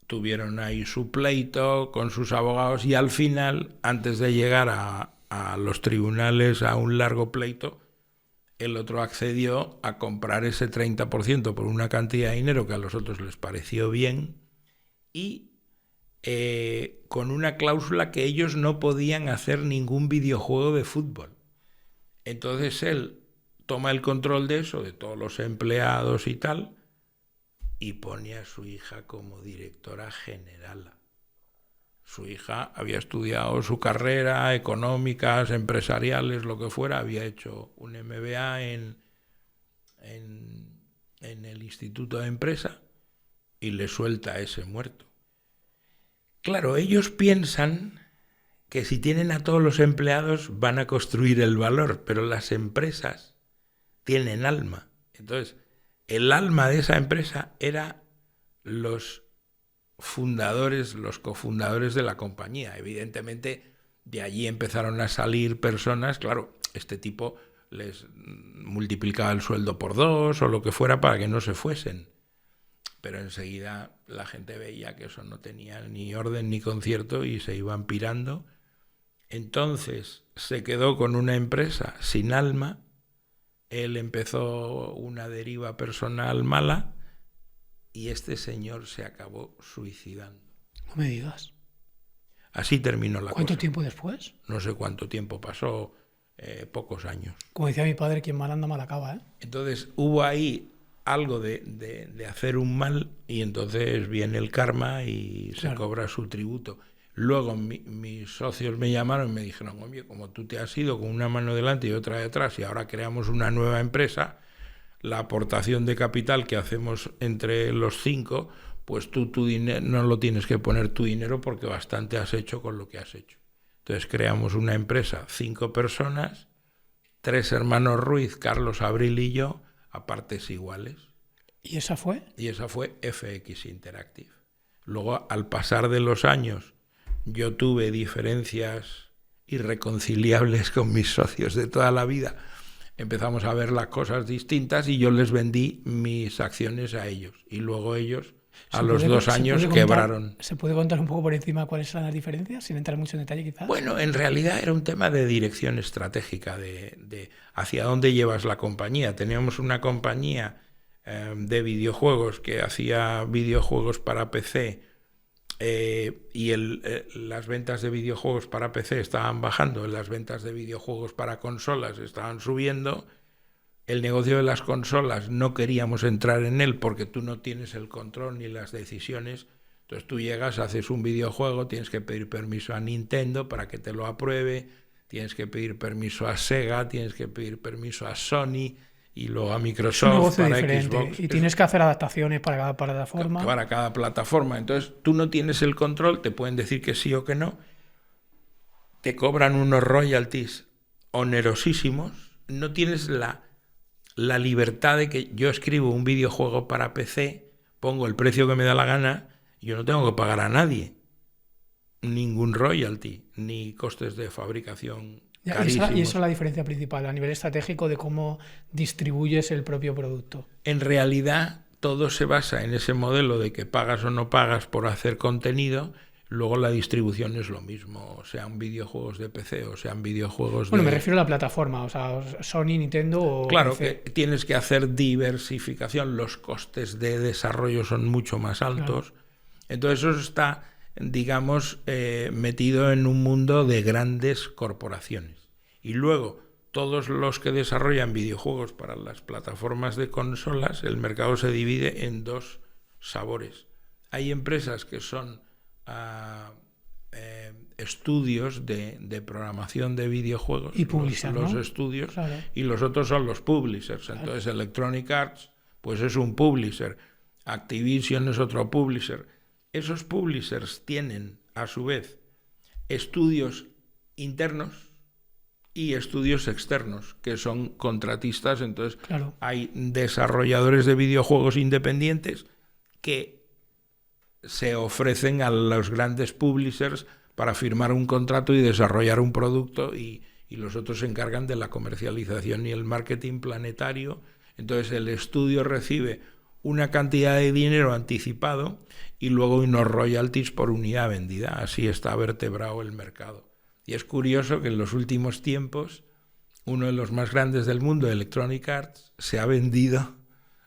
Tuvieron ahí su pleito con sus abogados y al final, antes de llegar a los tribunales a un largo pleito, el otro accedió a comprar ese 30% por una cantidad de dinero que a los otros les pareció bien y con una cláusula que ellos no podían hacer ningún videojuego de fútbol. Entonces él toma el control de eso, de todos los empleados y tal, y pone a su hija como directora general. Su hija había estudiado su carrera, económicas, empresariales, lo que fuera, había hecho un MBA en el Instituto de Empresa y le suelta a ese muerto. Claro, ellos piensan que si tienen a todos los empleados van a construir el valor, pero las empresas tienen alma. Entonces, el alma de esa empresa era los fundadores, los cofundadores de la compañía. Evidentemente, de allí empezaron a salir personas, claro, este tipo les multiplicaba el sueldo por 2 o lo que fuera para que no se fuesen. Pero enseguida la gente veía que eso no tenía ni orden ni concierto y se iban pirando. Entonces se quedó con una empresa sin alma, él empezó una deriva personal mala y este señor se acabó suicidando. No me digas. Así terminó la cosa. ¿Cuánto tiempo después? No sé cuánto tiempo pasó, pocos años. Como decía mi padre, quien mal anda, mal acaba, ¿eh? Entonces hubo ahí algo de hacer un mal y entonces viene el karma y se cobra su tributo. Luego mis socios me llamaron y me dijeron, oye, como tú te has ido con una mano delante y otra detrás y ahora creamos una nueva empresa, la aportación de capital que hacemos entre los 5, pues tú tu dinero no lo tienes que poner tu dinero porque bastante has hecho con lo que has hecho. Entonces creamos una empresa, 5 personas, 3 hermanos Ruiz, Carlos Abril y yo, a partes iguales. ¿Y esa fue? Y esa fue FX Interactive. Luego, al pasar de los años, yo tuve diferencias irreconciliables con mis socios de toda la vida. Empezamos a ver las cosas distintas y yo les vendí mis acciones a ellos. Y luego ellos, a los 2 años, quebraron. ¿Se puede contar un poco por encima cuáles son las diferencias, sin entrar mucho en detalle quizás? Bueno, en realidad era un tema de dirección estratégica, de hacia dónde llevas la compañía. Teníamos una compañía de videojuegos que hacía videojuegos para PC y las ventas de videojuegos para PC estaban bajando, las ventas de videojuegos para consolas estaban subiendo. El negocio de las consolas no queríamos entrar en él porque tú no tienes el control ni las decisiones. Entonces tú llegas, haces un videojuego, tienes que pedir permiso a Nintendo para que te lo apruebe, tienes que pedir permiso a Sega, tienes que pedir permiso a Sony y luego a Microsoft para diferente. Xbox. Y tienes que hacer adaptaciones para cada plataforma. Para cada plataforma. Entonces tú no tienes el control, te pueden decir que sí o que no, te cobran unos royalties onerosísimos, no tienes la libertad de que yo escribo un videojuego para PC, pongo el precio que me da la gana, yo no tengo que pagar a nadie ningún royalty, ni costes de fabricación carísimos. Y esa es la diferencia principal a nivel estratégico de cómo distribuyes el propio producto. En realidad todo se basa en ese modelo de que pagas o no pagas por hacer contenido. Luego la distribución es lo mismo, sean videojuegos de PC o sean videojuegos Bueno, me refiero a la plataforma, o sea, Sony, Nintendo o Claro, PC. que tienes que hacer diversificación, los costes de desarrollo son mucho más altos. Claro. Entonces eso está, digamos, metido en un mundo de grandes corporaciones. Y luego, todos los que desarrollan videojuegos para las plataformas de consolas, el mercado se divide en 2 sabores. Hay empresas que son estudios de programación de videojuegos y publishers, los ¿no? estudios, claro. Y los otros son los publishers. Entonces Electronic Arts pues es un publisher, Activision es otro publisher. Esos publishers tienen a su vez estudios internos y estudios externos que son contratistas. Entonces claro. Hay desarrolladores de videojuegos independientes que se ofrecen a los grandes publishers para firmar un contrato y desarrollar un producto y los otros se encargan de la comercialización y el marketing planetario. Entonces el estudio recibe una cantidad de dinero anticipado y luego unos royalties por unidad vendida. Así está vertebrado el mercado. Y es curioso que en los últimos tiempos uno de los más grandes del mundo, Electronic Arts, se ha vendido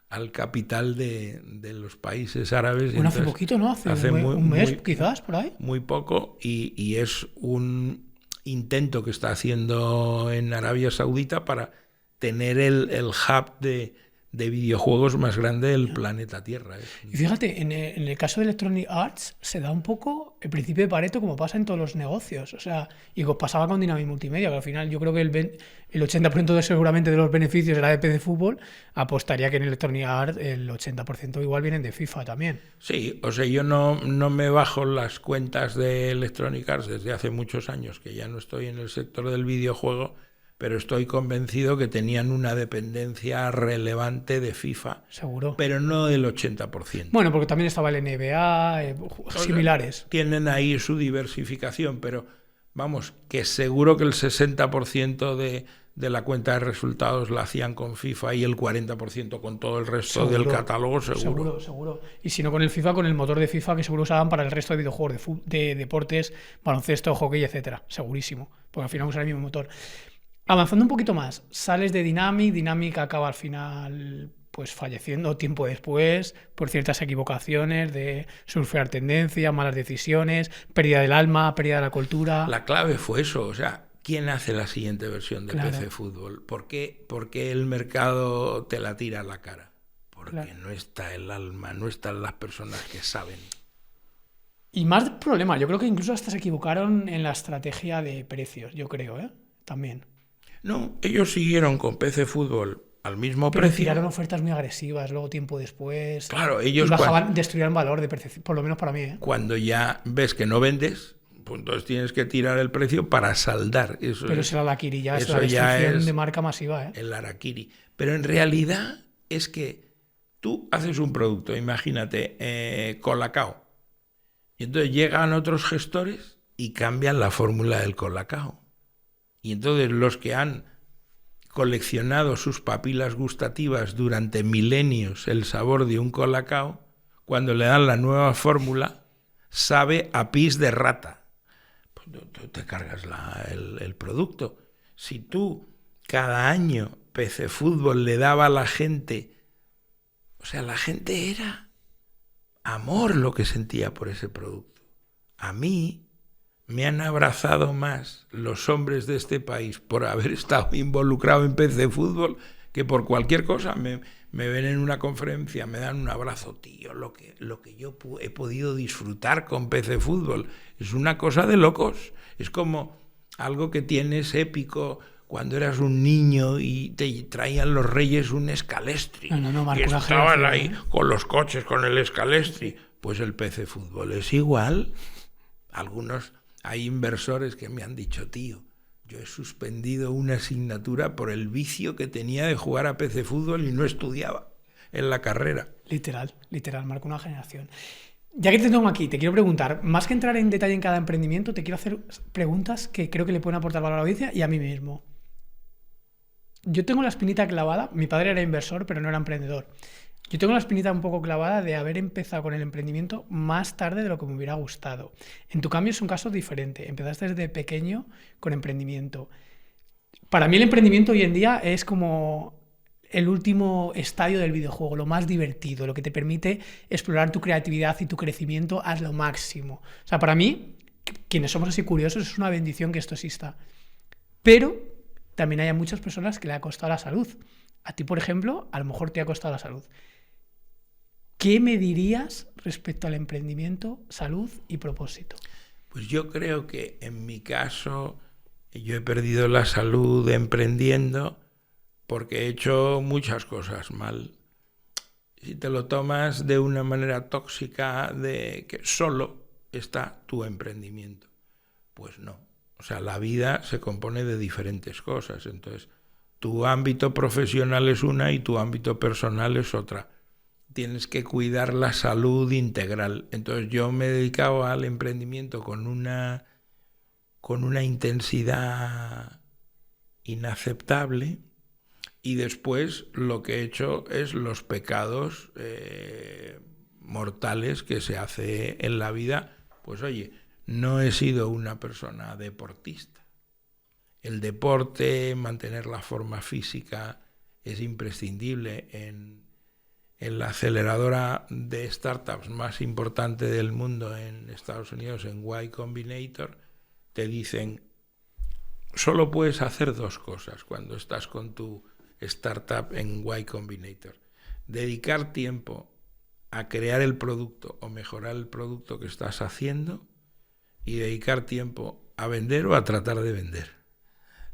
al capital de los países árabes. Bueno, hace poquito, ¿no? Hace un mes quizás, por ahí. Muy poco, y es un intento que está haciendo en Arabia Saudita para tener el hub de de videojuegos más grande del planeta Tierra. Y fíjate, en el caso de Electronic Arts se da un poco el principio de Pareto como pasa en todos los negocios. O sea, y pasaba con Dynamic Multimedia, que al final yo creo que el 80% seguramente de los beneficios de la PC Fútbol, apostaría que en Electronic Arts el 80% igual vienen de FIFA también. Sí, o sea, yo no me bajo las cuentas de Electronic Arts desde hace muchos años, que ya no estoy en el sector del videojuego, pero estoy convencido que tenían una dependencia relevante de FIFA. Seguro. Pero no del 80%. Bueno, porque también estaba el NBA, similares. Tienen ahí su diversificación, pero vamos, que seguro que el 60% de la cuenta de resultados la hacían con FIFA y el 40% con todo el resto del catálogo, seguro. Seguro. Y si no con el FIFA, con el motor de FIFA que seguro usaban para el resto de videojuegos, de deportes, baloncesto, hockey, etcétera. Segurísimo, porque al final usan el mismo motor. Avanzando un poquito más, sales de Dynamic acaba al final pues falleciendo tiempo después por ciertas equivocaciones de surfear tendencias, malas decisiones, pérdida del alma, pérdida de la cultura. La clave fue eso, o sea, ¿quién hace la siguiente versión de PC Fútbol? ¿Por qué el mercado te la tira a la cara? Porque no está el alma, no están las personas que saben. Y más problema, yo creo que incluso hasta se equivocaron en la estrategia de precios, yo creo, también. No, ellos siguieron con PC Fútbol al mismo precio. Tiraron ofertas muy agresivas, luego tiempo después. Claro, ellos destruían valor de percepción, por lo menos para mí. Cuando ya ves que no vendes, pues entonces tienes que tirar el precio para saldar. Pero es el harakiri, ya es la destrucción de marca masiva. El harakiri. Pero en realidad es que tú haces un producto, imagínate, Colacao. Y entonces llegan otros gestores y cambian la fórmula del Colacao. Y entonces los que han coleccionado sus papilas gustativas durante milenios el sabor de un Colacao, cuando le dan la nueva fórmula, sabe a pis de rata. Pues tú te cargas el producto. Si tú cada año PC Fútbol le daba a la gente, o sea, la gente era amor lo que sentía por ese producto. A mí me han abrazado más los hombres de este país por haber estado involucrado en PC Fútbol que por cualquier cosa. Me ven en una conferencia, me dan un abrazo, tío, lo que yo he podido disfrutar con PC Fútbol. Es una cosa de locos. Es como algo que tienes épico cuando eras un niño y te traían los reyes un Scalestri. Marco, y estaban ahí con los coches, con el Scalestri. Pues el PC Fútbol es igual. Hay inversores que me han dicho, tío, yo he suspendido una asignatura por el vicio que tenía de jugar a PC Fútbol y no estudiaba en la carrera. Literal, marca una generación. Ya que te tengo aquí, te quiero preguntar, más que entrar en detalle en cada emprendimiento, te quiero hacer preguntas que creo que le pueden aportar valor a la audiencia y a mí mismo. Yo tengo la espinita clavada, mi padre era inversor, pero no era emprendedor. Yo tengo la espinita un poco clavada de haber empezado con el emprendimiento más tarde de lo que me hubiera gustado. En tu cambio es un caso diferente. Empezaste desde pequeño con emprendimiento. Para mí el emprendimiento hoy en día es como el último estadio del videojuego, lo más divertido, lo que te permite explorar tu creatividad y tu crecimiento a lo máximo. O sea, para mí, quienes somos así curiosos, es una bendición que esto exista. Pero también hay a muchas personas que le ha costado la salud. A ti, por ejemplo, a lo mejor te ha costado la salud. ¿Qué me dirías respecto al emprendimiento, salud y propósito? Pues yo creo que en mi caso yo he perdido la salud emprendiendo porque he hecho muchas cosas mal. Si te lo tomas de una manera tóxica de que solo está tu emprendimiento, pues no. O sea, la vida se compone de diferentes cosas. Entonces, tu ámbito profesional es una y tu ámbito personal es otra. Tienes que cuidar la salud integral. Entonces yo me he dedicado al emprendimiento con una intensidad inaceptable y después lo que he hecho es los pecados mortales que se hace en la vida. Pues oye, no he sido una persona deportista. El deporte, mantener la forma física es imprescindible. En la aceleradora de startups más importante del mundo en Estados Unidos, en Y Combinator, te dicen, solo puedes hacer dos cosas cuando estás con tu startup en Y Combinator. dedicar tiempo a crear el producto o mejorar el producto que estás haciendo y dedicar tiempo a vender o a tratar de vender.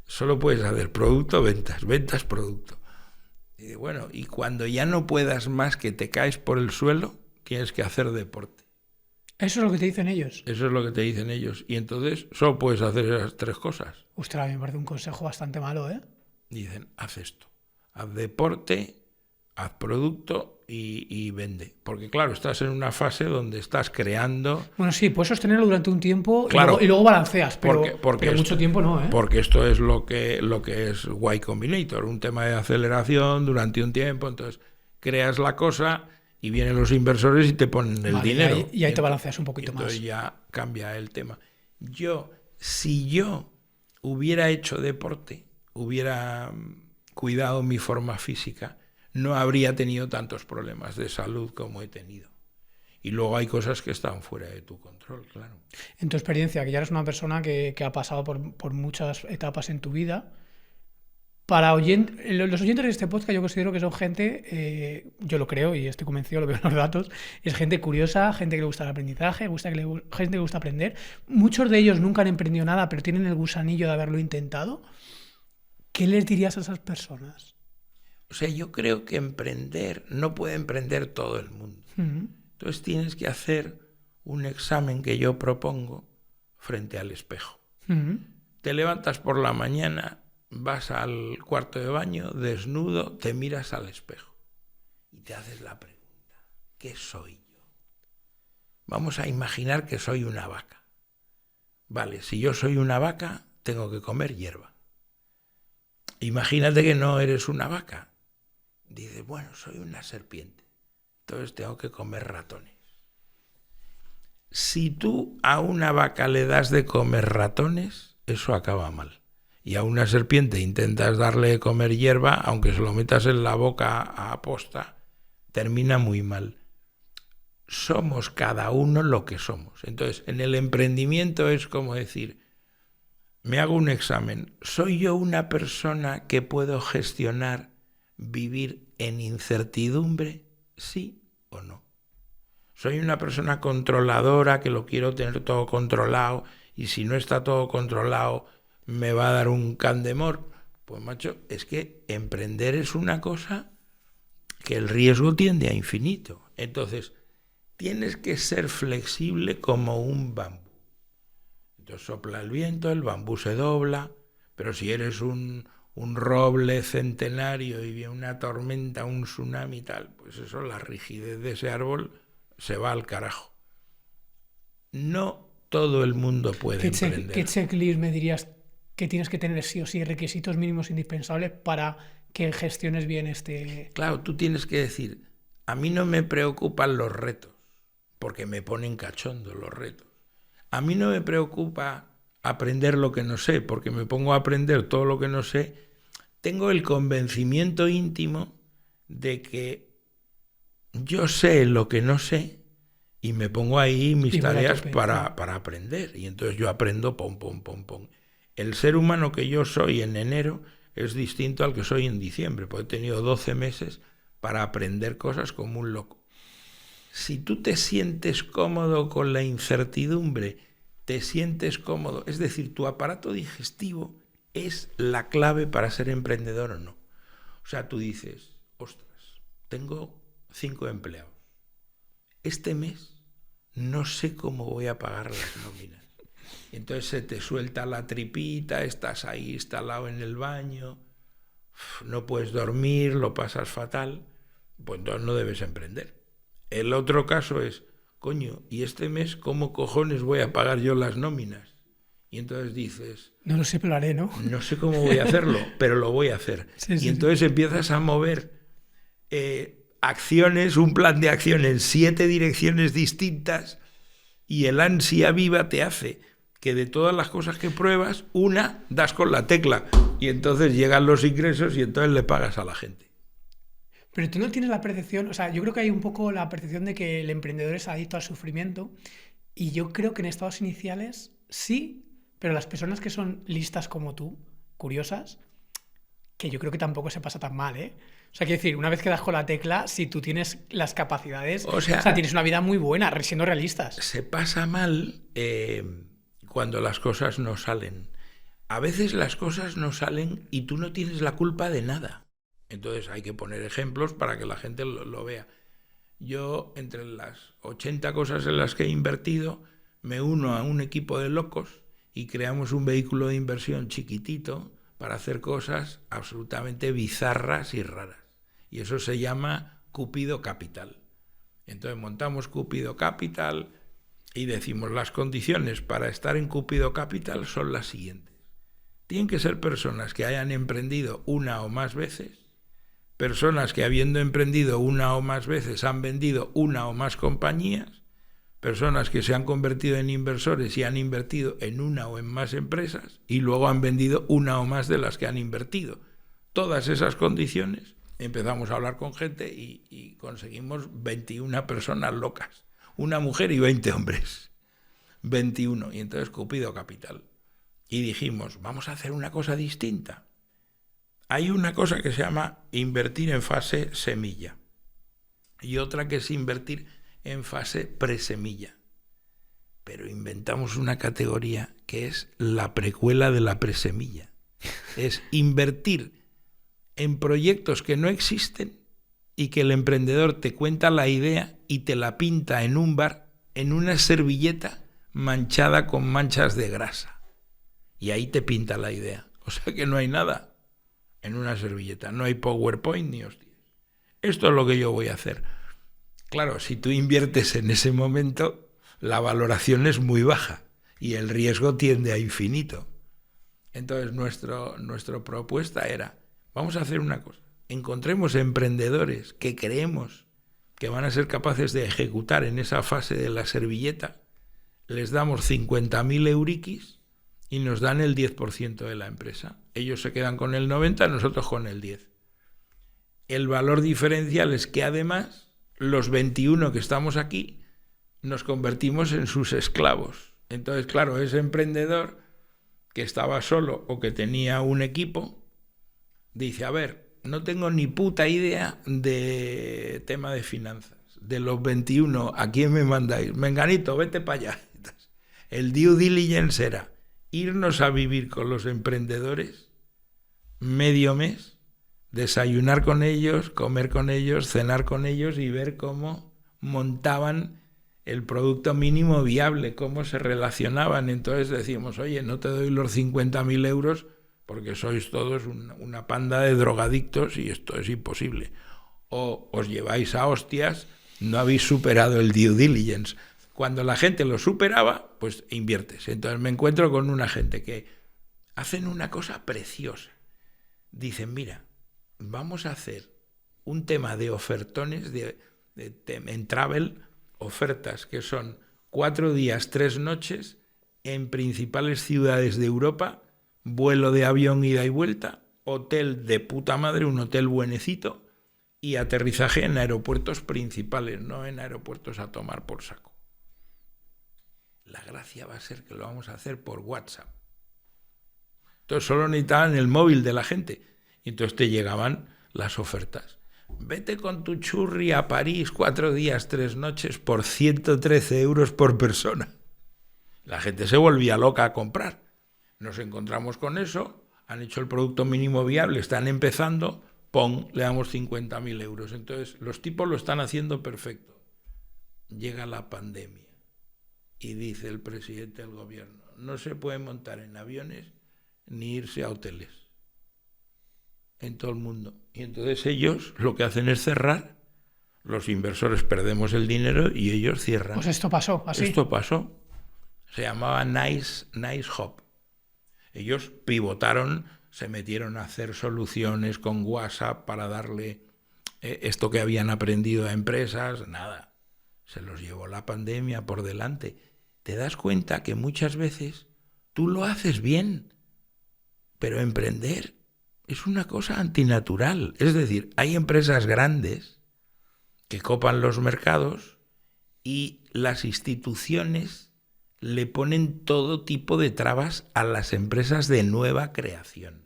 Solo puedes hacer producto, ventas, ventas, producto. Y bueno, y cuando ya no puedas más, que te caes por el suelo, tienes que hacer deporte. Eso es lo que te dicen ellos. Eso es lo que te dicen ellos. Y entonces solo puedes hacer esas 3 cosas. Ostras, a mí me parece un consejo bastante malo, ¿eh? Dicen, haz esto. Haz deporte, haz producto y vende. Porque claro, estás en una fase donde estás creando... Bueno, sí, puedes sostenerlo durante un tiempo claro, y luego balanceas, pero porque mucho tiempo no, ¿eh? Porque esto es lo que es Y Combinator, un tema de aceleración durante un tiempo. Entonces creas la cosa y vienen los inversores y te ponen el dinero. Y ahí te balanceas un poquito más. Entonces ya cambia el tema. Si yo hubiera hecho deporte, hubiera cuidado mi forma física, no habría tenido tantos problemas de salud como he tenido. Y luego hay cosas que están fuera de tu control, claro. En tu experiencia, que ya eres una persona que ha pasado por muchas etapas en tu vida, los oyentes de este podcast yo considero que son gente, yo lo creo y estoy convencido, lo veo en los datos, es gente curiosa, gente que le gusta el aprendizaje, gente que le gusta aprender. Muchos de ellos nunca han emprendido nada, pero tienen el gusanillo de haberlo intentado. ¿Qué les dirías a esas personas? O sea, yo creo que no puede emprender todo el mundo. Uh-huh. Entonces tienes que hacer un examen que yo propongo frente al espejo. Uh-huh. Te levantas por la mañana, vas al cuarto de baño, desnudo, te miras al espejo y te haces la pregunta, ¿qué soy yo? Vamos a imaginar que soy una vaca. Vale, si yo soy una vaca, tengo que comer hierba. Imagínate que no eres una vaca. Dices, bueno, soy una serpiente, entonces tengo que comer ratones. Si tú a una vaca le das de comer ratones, eso acaba mal. Y a una serpiente intentas darle de comer hierba, aunque se lo metas en la boca a posta, termina muy mal. Somos cada uno lo que somos. Entonces, en el emprendimiento es como decir, me hago un examen. ¿Soy yo una persona que puedo gestionar, vivir en incertidumbre? ¿Sí o no? ¿Soy una persona controladora que lo quiero tener todo controlado y si no está todo controlado me va a dar un candemor? Pues macho, es que emprender es una cosa que el riesgo tiende a infinito. Entonces, tienes que ser flexible como un bambú. Entonces sopla el viento, el bambú se dobla, pero si eres un roble centenario y viene una tormenta, un tsunami y tal, pues eso, la rigidez de ese árbol se va al carajo. No todo el mundo puede emprender. ¿Qué checklist me dirías que tienes que tener sí o sí, requisitos mínimos indispensables para que gestiones bien este...? Claro, tú tienes que decir, a mí no me preocupan los retos, porque me ponen cachondo los retos. A mí no me preocupa aprender lo que no sé, porque me pongo a aprender todo lo que no sé. Tengo el convencimiento íntimo de que yo sé lo que no sé y me pongo ahí mis tareas para aprender. Y entonces yo aprendo pom. El ser humano que yo soy en enero es distinto al que soy en diciembre, porque he tenido 12 meses para aprender cosas como un loco. Si tú te sientes cómodo con la incertidumbre, te sientes cómodo, es decir, tu aparato digestivo es la clave para ser emprendedor o no. O sea, tú dices, ostras, tengo 5 empleados. Este mes no sé cómo voy a pagar las nóminas. Entonces se te suelta la tripita, estás ahí instalado en el baño, no puedes dormir, lo pasas fatal, pues entonces no debes emprender. El otro caso es, coño, ¿y este mes cómo cojones voy a pagar yo las nóminas? Y entonces dices... No lo sé, pero lo haré, ¿no? No sé cómo voy a hacerlo, pero lo voy a hacer. Sí, entonces empiezas a mover acciones, un plan de acción en 7 direcciones distintas y el ansia viva te hace que de todas las cosas que pruebas, una das con la tecla y entonces llegan los ingresos y entonces le pagas a la gente. Pero tú no tienes la percepción, o sea, yo creo que hay un poco la percepción de que el emprendedor es adicto al sufrimiento y yo creo que en estados iniciales sí, pero las personas que son listas como tú, curiosas, que yo creo que tampoco se pasa tan mal, ¿eh? O sea, quiero decir, una vez que das con la tecla, si tú tienes las capacidades, O sea, tienes una vida muy buena, siendo realistas. se pasa mal cuando las cosas no salen. A veces las cosas no salen y tú no tienes la culpa de nada. Entonces hay que poner ejemplos para que la gente lo vea. Yo, entre las 80 cosas en las que he invertido, me uno a un equipo de locos y creamos un vehículo de inversión chiquitito para hacer cosas absolutamente bizarras y raras. Y eso se llama Cupido Capital. Entonces montamos Cupido Capital y decimos las condiciones para estar en Cupido Capital son las siguientes. Tienen que ser personas que hayan emprendido una o más veces, personas que habiendo emprendido una o más veces han vendido una o más compañías, personas que se han convertido en inversores y han invertido en una o en más empresas y luego han vendido una o más de las que han invertido. Todas esas condiciones, empezamos a hablar con gente y conseguimos 21 personas locas, una mujer y 20 hombres, 21, y entonces Cupido Capital. Y dijimos, vamos a hacer una cosa distinta. Hay una cosa que se llama invertir en fase semilla y otra que es invertir en fase presemilla. Pero inventamos una categoría que es la precuela de la presemilla. Es invertir en proyectos que no existen y que el emprendedor te cuenta la idea y te la pinta en un bar, en una servilleta manchada con manchas de grasa. Y ahí te pinta la idea. O sea que no hay nada en una servilleta, no hay PowerPoint ni hostias. Esto es lo que yo voy a hacer. Claro, si tú inviertes en ese momento, la valoración es muy baja y el riesgo tiende a infinito. Entonces nuestra propuesta era, vamos a hacer una cosa, encontremos emprendedores que creemos que van a ser capaces de ejecutar en esa fase de la servilleta, les damos 50.000 euriquis y nos dan el 10% de la empresa. Ellos se quedan con el 90%, nosotros con el 10%. El valor diferencial es que además los 21 que estamos aquí nos convertimos en sus esclavos. Entonces, claro, ese emprendedor que estaba solo o que tenía un equipo, dice, a ver, no tengo ni puta idea de tema de finanzas. De los 21, ¿a quién me mandáis? Menganito, vete para allá. El due diligence era irnos a vivir con los emprendedores medio mes, desayunar con ellos, comer con ellos, cenar con ellos y ver cómo montaban el producto mínimo viable, cómo se relacionaban. Entonces decíamos, oye, no te doy los 50.000 euros porque sois todos una panda de drogadictos y esto es imposible. O os lleváis a hostias, no habéis superado el due diligence. Cuando la gente lo superaba, pues inviertes. Entonces me encuentro con una gente que hacen una cosa preciosa. Dicen, mira, vamos a hacer un tema de ofertones en travel, ofertas que son 4 días, 3 noches en principales ciudades de Europa, vuelo de avión ida y vuelta, hotel de puta madre, un hotel buenecito y aterrizaje en aeropuertos principales, no en aeropuertos a tomar por saco. La gracia va a ser que lo vamos a hacer por WhatsApp. Entonces solo necesitaban el móvil de la gente. Y entonces te llegaban las ofertas. Vete con tu churri a París 4 días, 3 noches por 113 euros por persona. La gente se volvía loca a comprar. Nos encontramos con eso, han hecho el producto mínimo viable, están empezando, ¡pum!, le damos 50.000 euros. Entonces los tipos lo están haciendo perfecto. Llega la pandemia. Y dice el presidente del gobierno, no se puede montar en aviones ni irse a hoteles en todo el mundo. Y entonces ellos lo que hacen es cerrar, los inversores perdemos el dinero y ellos cierran. Pues esto pasó, así. Esto pasó. Se llamaba Nice Hub. Ellos pivotaron, se metieron a hacer soluciones con WhatsApp para darle esto que habían aprendido a empresas, nada. Se los llevó la pandemia por delante. Te das cuenta que muchas veces tú lo haces bien, pero emprender es una cosa antinatural. Es decir, hay empresas grandes que copan los mercados y las instituciones le ponen todo tipo de trabas a las empresas de nueva creación.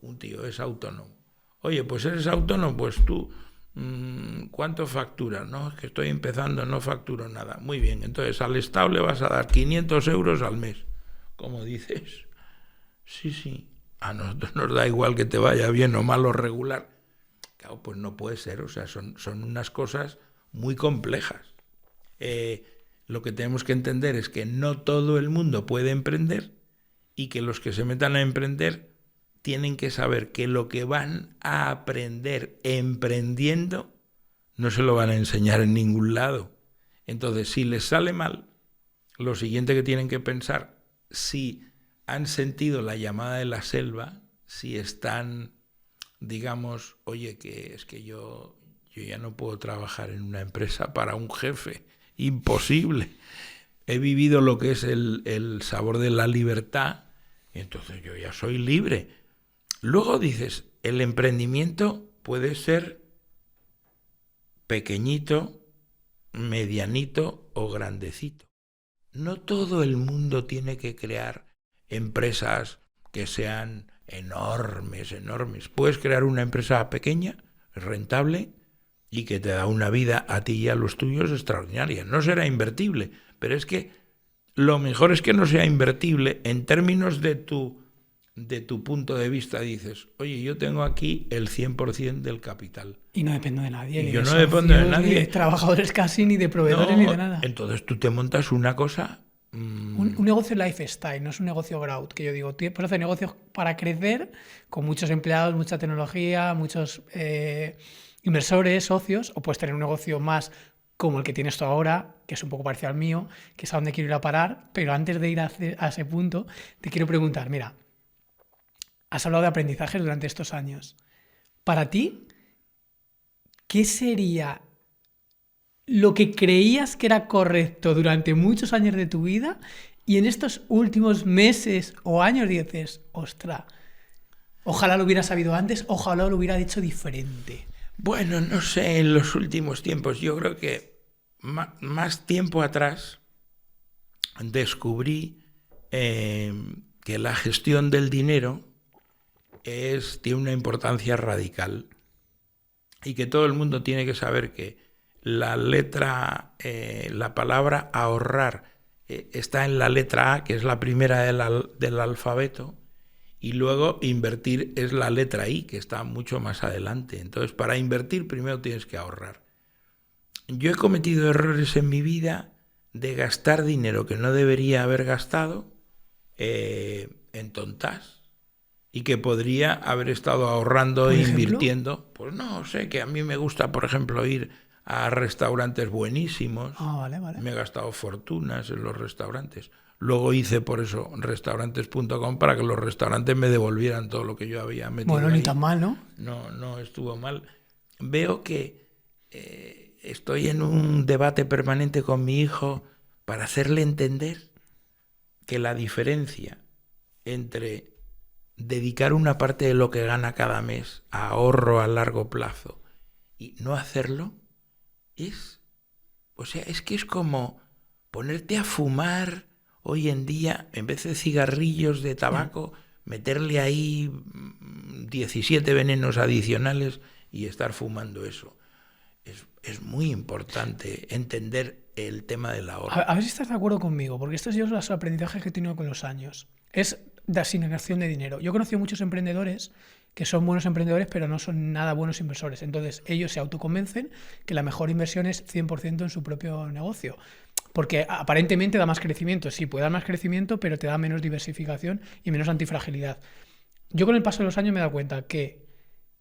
Un tío es autónomo, Oye, pues eres autónomo, pues tú, ¿cuánto facturas? No, es que estoy empezando, no facturo nada. Muy bien, entonces al Estado le vas a dar 500 euros al mes. ¿Cómo dices? Sí. A nosotros nos da igual que te vaya bien o mal o regular. Claro, pues no puede ser, o sea, son unas cosas muy complejas. Lo que tenemos que entender es que no todo el mundo puede emprender y que los que se metan a emprender tienen que saber que lo que van a aprender emprendiendo no se lo van a enseñar en ningún lado. Entonces, si les sale mal, lo siguiente que tienen que pensar, si han sentido la llamada de la selva, si están, digamos, oye, que es que yo ya no puedo trabajar en una empresa para un jefe, imposible. He vivido lo que es el sabor de la libertad, entonces yo ya soy libre. Luego dices, el emprendimiento puede ser pequeñito, medianito o grandecito. No todo el mundo tiene que crear empresas que sean enormes. Puedes crear una empresa pequeña, rentable, y que te da una vida a ti y a los tuyos extraordinaria. No será invertible, pero es que lo mejor es que no sea invertible en términos de tu punto de vista. Dices, oye, yo tengo aquí el 100% del capital. Y no dependo de nadie. Y yo no dependo de nadie. Ni de trabajadores casi, ni de proveedores, ni de nada. Entonces tú te montas una cosa... Un negocio lifestyle, no es un negocio growth, que yo digo, puedes hacer negocios para crecer con muchos empleados, mucha tecnología, muchos inversores, socios, o puedes tener un negocio más como el que tienes tú ahora, que es un poco parecido al mío, que es a donde quiero ir a parar. Pero antes de ir a ese punto, te quiero preguntar, mira, has hablado de aprendizajes durante estos años. Para ti, ¿qué sería lo que creías que era correcto durante muchos años de tu vida y en estos últimos meses o años dices, ostras, ojalá lo hubiera sabido antes, ojalá lo hubiera dicho diferente? Bueno, no sé, en los últimos tiempos, yo creo que más tiempo atrás descubrí que la gestión del dinero tiene una importancia radical y que todo el mundo tiene que saber que la palabra ahorrar está en la letra A, que es la primera del alfabeto, y luego invertir es la letra I, que está mucho más adelante. Entonces, para invertir primero tienes que ahorrar. Yo he cometido errores en mi vida de gastar dinero que no debería haber gastado en tontas y que podría haber estado ahorrando e invirtiendo. Pues no sé, que a mí me gusta, por ejemplo, ir a restaurantes buenísimos. Vale. Me he gastado fortunas en los restaurantes. Luego hice por eso restaurantes.com para que los restaurantes me devolvieran todo lo que yo había metido. Bueno, ahí. Ni tan mal, ¿no? No estuvo mal. Veo que estoy en un debate permanente con mi hijo para hacerle entender que la diferencia entre dedicar una parte de lo que gana cada mes a ahorro a largo plazo y no hacerlo es que es como ponerte a fumar hoy en día, en vez de cigarrillos de tabaco, meterle ahí 17 venenos adicionales y estar fumando eso. Es muy importante entender el tema del ahorro. A ver si estás de acuerdo conmigo, porque estos son los aprendizajes que he tenido con los años. Es de asignación de dinero. Yo he conocido muchos emprendedores que son buenos emprendedores, pero no son nada buenos inversores. Entonces, ellos se autoconvencen que la mejor inversión es 100% en su propio negocio. Porque aparentemente da más crecimiento. Sí, puede dar más crecimiento, pero te da menos diversificación y menos antifragilidad. Yo con el paso de los años me he dado cuenta que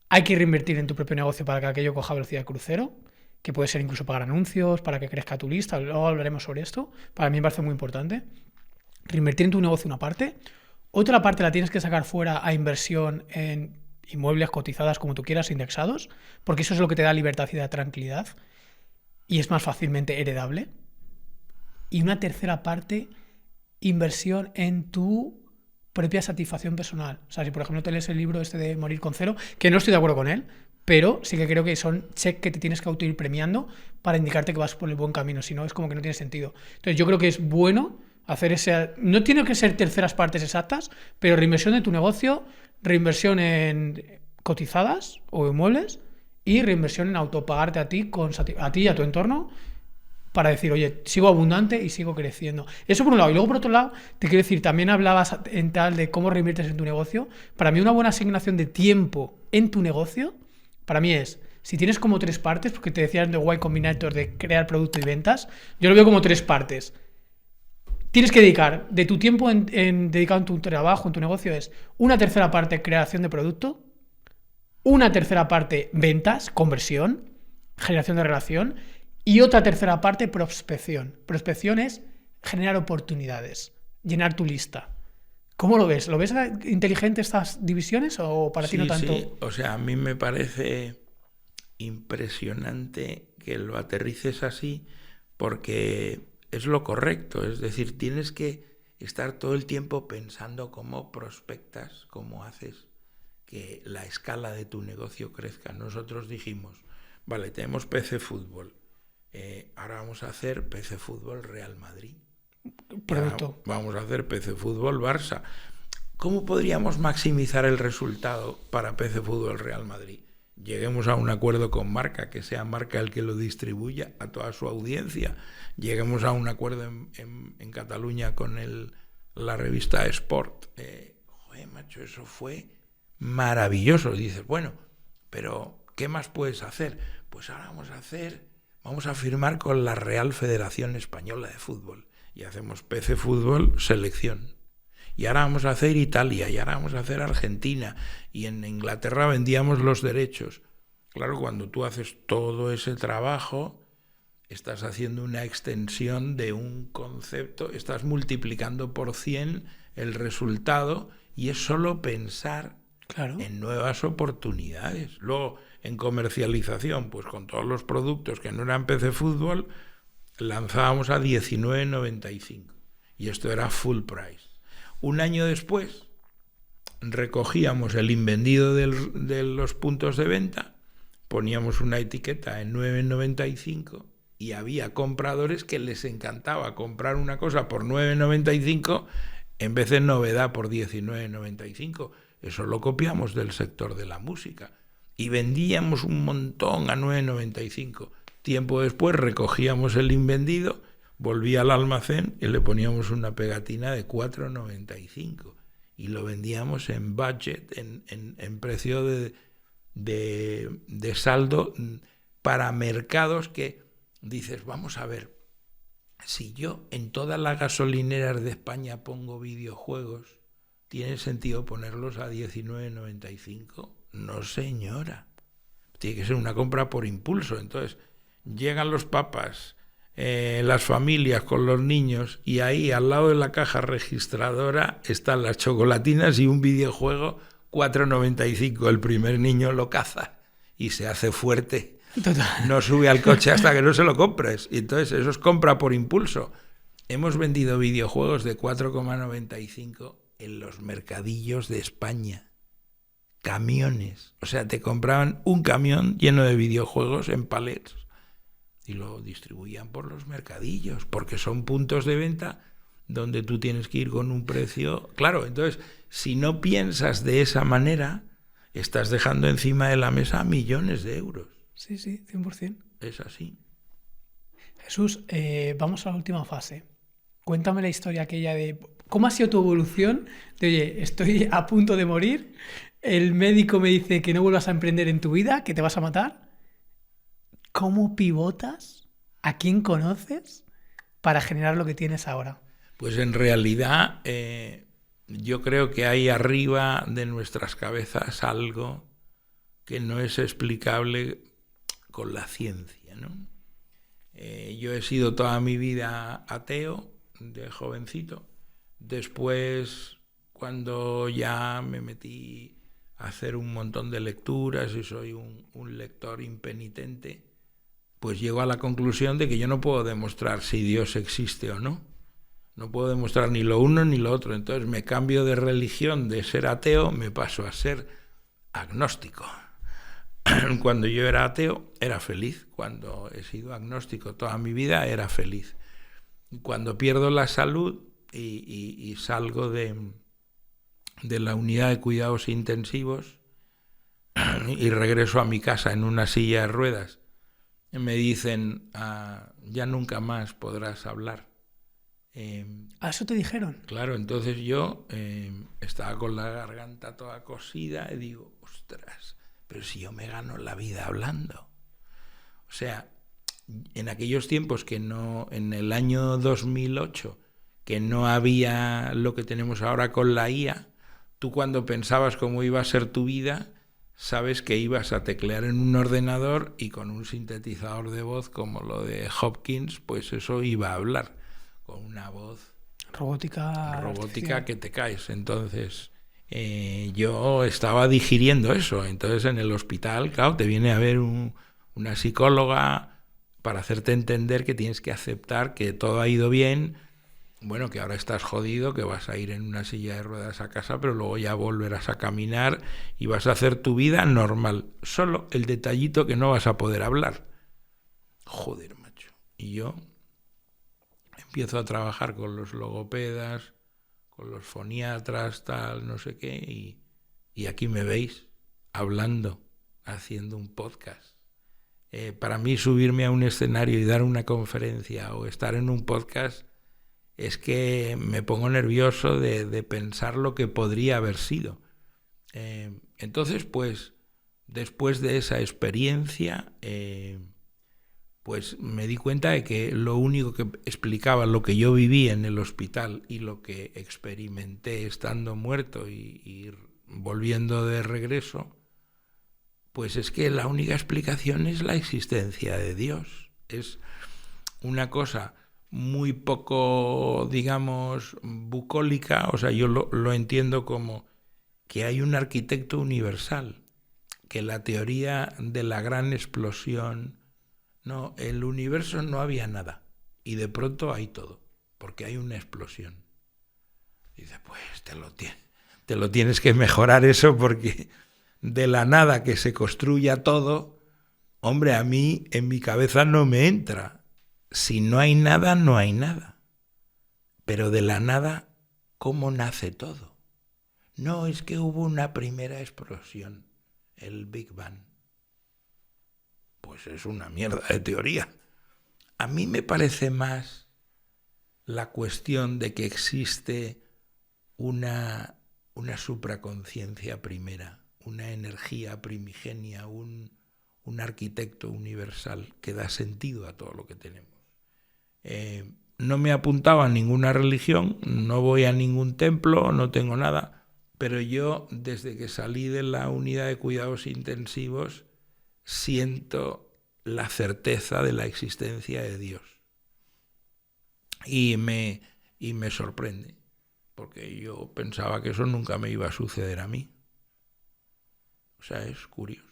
hay que reinvertir en tu propio negocio para que aquello coja velocidad de crucero, que puede ser incluso pagar anuncios, para que crezca tu lista. Luego hablaremos sobre esto. Para mí me parece muy importante. Reinvertir en tu negocio una parte. Otra parte la tienes que sacar fuera a inversión en inmuebles cotizadas como tú quieras, indexados, porque eso es lo que te da libertad y da tranquilidad y es más fácilmente heredable. Y una tercera parte, inversión en tu propia satisfacción personal. O sea, si por ejemplo te lees el libro este de Morir con Cero, que no estoy de acuerdo con él, pero sí que creo que son check que te tienes que auto ir premiando para indicarte que vas por el buen camino, si no es como que no tiene sentido. Entonces yo creo que es bueno hacer ese... No tiene que ser terceras partes exactas, pero reinversión en tu negocio, reinversión en cotizadas o inmuebles y reinversión en autopagarte a ti y a tu entorno para decir, oye, sigo abundante y sigo creciendo. Eso por un lado. Y luego por otro lado, te quiero decir, también hablabas en tal de cómo reinviertes en tu negocio. Para mí una buena asignación de tiempo en tu negocio, para mí es, si tienes como 3 partes, porque te decías de Y Combinator, de crear producto y ventas, yo lo veo como 3 partes. Tienes que dedicar de tu tiempo dedicado en tu trabajo, en tu negocio, es una tercera parte creación de producto, una tercera parte ventas, conversión, generación de relación, y otra tercera parte prospección. Prospección es generar oportunidades, llenar tu lista. ¿Cómo lo ves? ¿Lo ves inteligente estas divisiones o para ti no tanto? Sí, o sea, a mí me parece impresionante que lo aterrices así porque es lo correcto. Es decir, tienes que estar todo el tiempo pensando cómo prospectas, cómo haces que la escala de tu negocio crezca. Nosotros dijimos, vale, tenemos PC Fútbol, ahora vamos a hacer PC Fútbol Real Madrid. Producto. Vamos a hacer PC Fútbol Barça. ¿Cómo podríamos maximizar el resultado para PC Fútbol Real Madrid? Lleguemos a un acuerdo con Marca, que sea Marca el que lo distribuya a toda su audiencia. Lleguemos a un acuerdo en Cataluña con la revista Sport. Joder, macho, eso fue maravilloso. Y dices, bueno, pero ¿qué más puedes hacer? Pues ahora vamos a firmar con la Real Federación Española de Fútbol. Y hacemos PC Fútbol Selección. Y ahora vamos a hacer Italia, y ahora vamos a hacer Argentina. Y en Inglaterra vendíamos los derechos. Claro, cuando tú haces todo ese trabajo, estás haciendo una extensión de un concepto, estás multiplicando por 100 el resultado, y es solo pensar en nuevas oportunidades. Luego, en comercialización, pues con todos los productos que no eran PC Fútbol, lanzábamos a 19,95. Y esto era full price. Un año después, recogíamos el invendido de los puntos de venta, poníamos una etiqueta en 9,95 y había compradores que les encantaba comprar una cosa por 9,95 en vez de novedad por 19,95. Eso lo copiamos del sector de la música y vendíamos un montón a 9,95. Tiempo después recogíamos el invendido, volvía al almacén y le poníamos una pegatina de 4,95 y lo vendíamos en budget, en precio de saldo para mercados que dices, vamos a ver, si yo en todas las gasolineras de España pongo videojuegos, ¿tiene sentido ponerlos a 19,95? No, señora. Tiene que ser una compra por impulso. Entonces, llegan los papás, las familias con los niños, y ahí al lado de la caja registradora están las chocolatinas y un videojuego 4,95. El primer niño lo caza y se hace fuerte. Total. No sube al coche hasta que no se lo compres. Y entonces eso es compra por impulso. Hemos vendido videojuegos de 4,95 en los mercadillos de España. Camiones. O sea, te compraban un camión lleno de videojuegos en palets y lo distribuían por los mercadillos, porque son puntos de venta donde tú tienes que ir con un precio. Claro, entonces, si no piensas de esa manera, estás dejando encima de la mesa millones de euros. Sí, 100%. Es así. Jesús, vamos a la última fase. Cuéntame la historia aquella de cómo ha sido tu evolución de, oye, estoy a punto de morir, el médico me dice que no vuelvas a emprender en tu vida, que te vas a matar. ¿Cómo pivotas? ¿A quién conoces para generar lo que tienes ahora? Pues en realidad yo creo que hay arriba de nuestras cabezas algo que no es explicable con la ciencia, ¿no? Yo he sido toda mi vida ateo, de jovencito. Después, cuando ya me metí a hacer un montón de lecturas y soy un lector impenitente, pues llego a la conclusión de que yo no puedo demostrar si Dios existe o no. No puedo demostrar ni lo uno ni lo otro. Entonces me cambio de religión, de ser ateo, me paso a ser agnóstico. Cuando yo era ateo, era feliz. Cuando he sido agnóstico toda mi vida, era feliz. Cuando pierdo la salud y salgo de la unidad de cuidados intensivos, y regreso a mi casa en una silla de ruedas, me dicen, ya nunca más podrás hablar. ¿A eso te dijeron? Claro, entonces yo estaba con la garganta toda cosida y digo, ostras, pero si yo me gano la vida hablando. O sea, en aquellos tiempos que no, en el año 2008, que no había lo que tenemos ahora con la IA, tú cuando pensabas cómo iba a ser tu vida, sabes que ibas a teclear en un ordenador y con un sintetizador de voz como lo de Hopkins, pues eso iba a hablar con una voz robótica que te caes. Entonces yo estaba digiriendo eso. Entonces en el hospital, claro, te viene a ver una psicóloga para hacerte entender que tienes que aceptar que todo ha ido bien, bueno, que ahora estás jodido, que vas a ir en una silla de ruedas a casa, pero luego ya volverás a caminar y vas a hacer tu vida normal. Solo el detallito que no vas a poder hablar. Joder, macho. Y yo empiezo a trabajar con los logopedas, con los foniatras, tal, no sé qué, y aquí me veis hablando, haciendo un podcast. Para mí subirme a un escenario y dar una conferencia o estar en un podcast es que me pongo nervioso de pensar lo que podría haber sido. Entonces, pues, después de esa experiencia, pues me di cuenta de que lo único que explicaba lo que yo viví en el hospital y lo que experimenté estando muerto y volviendo de regreso, pues es que la única explicación es la existencia de Dios. Es una cosa muy poco, digamos, bucólica, o sea, yo lo entiendo como que hay un arquitecto universal, que la teoría de la gran explosión, no, el universo no había nada, y de pronto hay todo, porque hay una explosión. Y dice, pues te lo tienes que mejorar eso, porque de la nada que se construya todo, hombre, a mí en mi cabeza no me entra. Si no hay nada, no hay nada. Pero de la nada, ¿cómo nace todo? No, es que hubo una primera explosión, el Big Bang. Pues es una mierda de teoría. A mí me parece más la cuestión de que existe una supraconciencia primera, una energía primigenia, un arquitecto universal que da sentido a todo lo que tenemos. No me apuntaba a ninguna religión, no voy a ningún templo, no tengo nada, pero yo desde que salí de la unidad de cuidados intensivos siento la certeza de la existencia de Dios. Y me sorprende, porque yo pensaba que eso nunca me iba a suceder a mí. O sea, es curioso.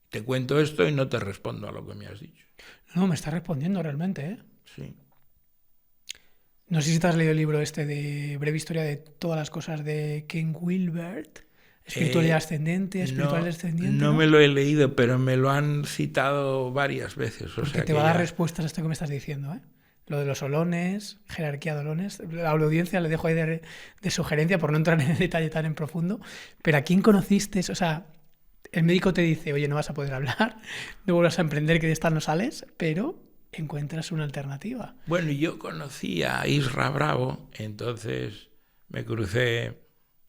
Te cuento esto y no te respondo a lo que me has dicho. No, me estás respondiendo realmente, ¿eh? Sí. No sé si te has leído el libro este de Breve Historia de todas las cosas de Ken Wilber, Espiritualidad ascendente, espiritual descendiente. No me lo he leído, pero me lo han citado varias veces. Porque te va a dar respuestas a esto que me estás diciendo, ¿eh? Lo de los olones, jerarquía de olones. A la audiencia le dejo ahí de sugerencia por no entrar en el detalle tan en profundo. Pero ¿a quién conociste? O sea, el médico te dice, oye, no vas a poder hablar, no vuelvas a emprender, que de esta no sales, pero encuentras una alternativa. Bueno, yo conocí a Isra Bravo, entonces me crucé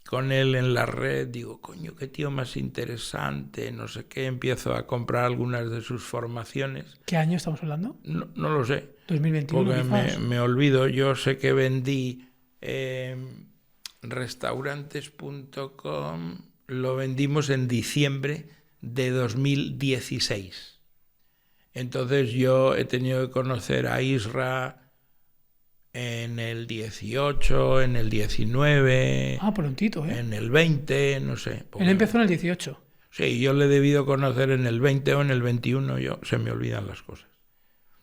con él en la red, digo, coño, qué tío más interesante, no sé qué, empiezo a comprar algunas de sus formaciones. ¿Qué año estamos hablando? No lo sé. 2021 porque quizás. me olvido, yo sé que vendí restaurantes.com, lo vendimos en diciembre de 2016. Entonces yo he tenido que conocer a Isra en el 18, en el 19... Ah, prontito, ¿eh? En el 20, no sé. Él empezó en el 18. Sí, yo le he debido conocer en el 20 o en el 21, se me olvidan las cosas.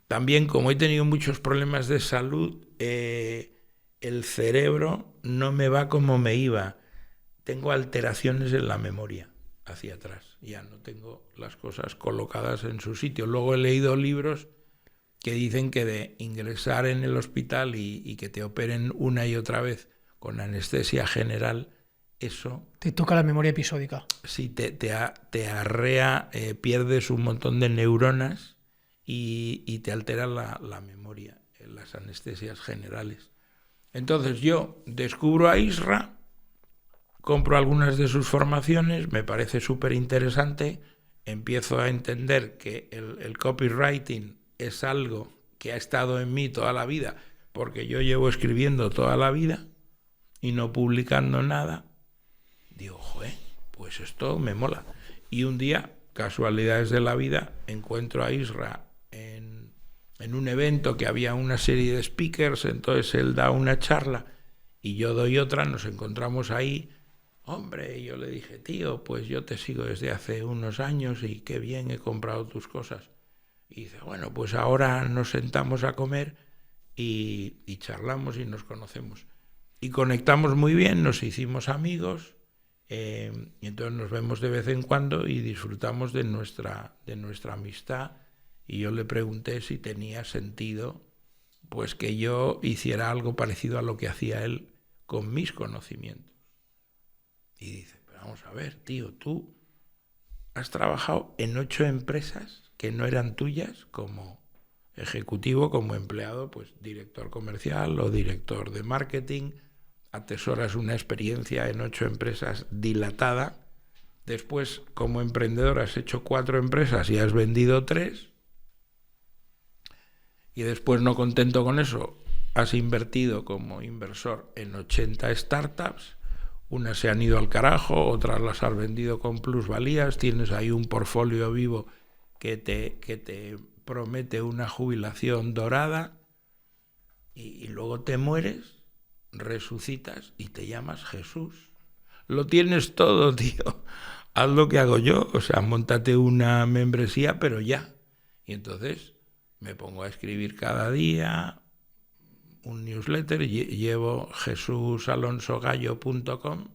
También, como he tenido muchos problemas de salud, el cerebro no me va como me iba. Tengo alteraciones en la memoria hacia atrás. Ya no tengo las cosas colocadas en su sitio. Luego he leído libros que dicen que de ingresar en el hospital y que te operen una y otra vez con anestesia general eso... Te toca la memoria episódica. Sí, te arrea, pierdes un montón de neuronas y te altera la memoria en las anestesias generales. Entonces yo descubro a Isra, compro algunas de sus formaciones, me parece súper interesante, empiezo a entender que el copywriting es algo que ha estado en mí toda la vida, porque yo llevo escribiendo toda la vida y no publicando nada. Digo, joder, pues esto me mola. Y un día, casualidades de la vida, encuentro a Isra en un evento que había una serie de speakers, entonces él da una charla y yo doy otra, nos encontramos ahí. Hombre, yo le dije, tío, pues yo te sigo desde hace unos años y qué bien he comprado tus cosas. Y dice, bueno, pues ahora nos sentamos a comer y charlamos y nos conocemos. Y conectamos muy bien, nos hicimos amigos, y entonces nos vemos de vez en cuando y disfrutamos de nuestra amistad. Y yo le pregunté si tenía sentido pues que yo hiciera algo parecido a lo que hacía él con mis conocimientos. Y dice, pero vamos a ver, tío, tú has trabajado en 8 empresas que no eran tuyas como ejecutivo, como empleado, pues director comercial o director de marketing, atesoras una experiencia en 8 empresas dilatada. Después, como emprendedor, has hecho 4 empresas y has vendido 3. Y después, no contento con eso, has invertido como inversor en 80 startups. Unas se han ido al carajo, otras las has vendido con plusvalías. Tienes ahí un portfolio vivo que te promete una jubilación dorada. Y luego te mueres, resucitas y te llamas Jesús. Lo tienes todo, tío. Haz lo que hago yo. O sea, móntate una membresía, pero ya. Y entonces me pongo a escribir cada día un newsletter, llevo jesusalonsogallo.com,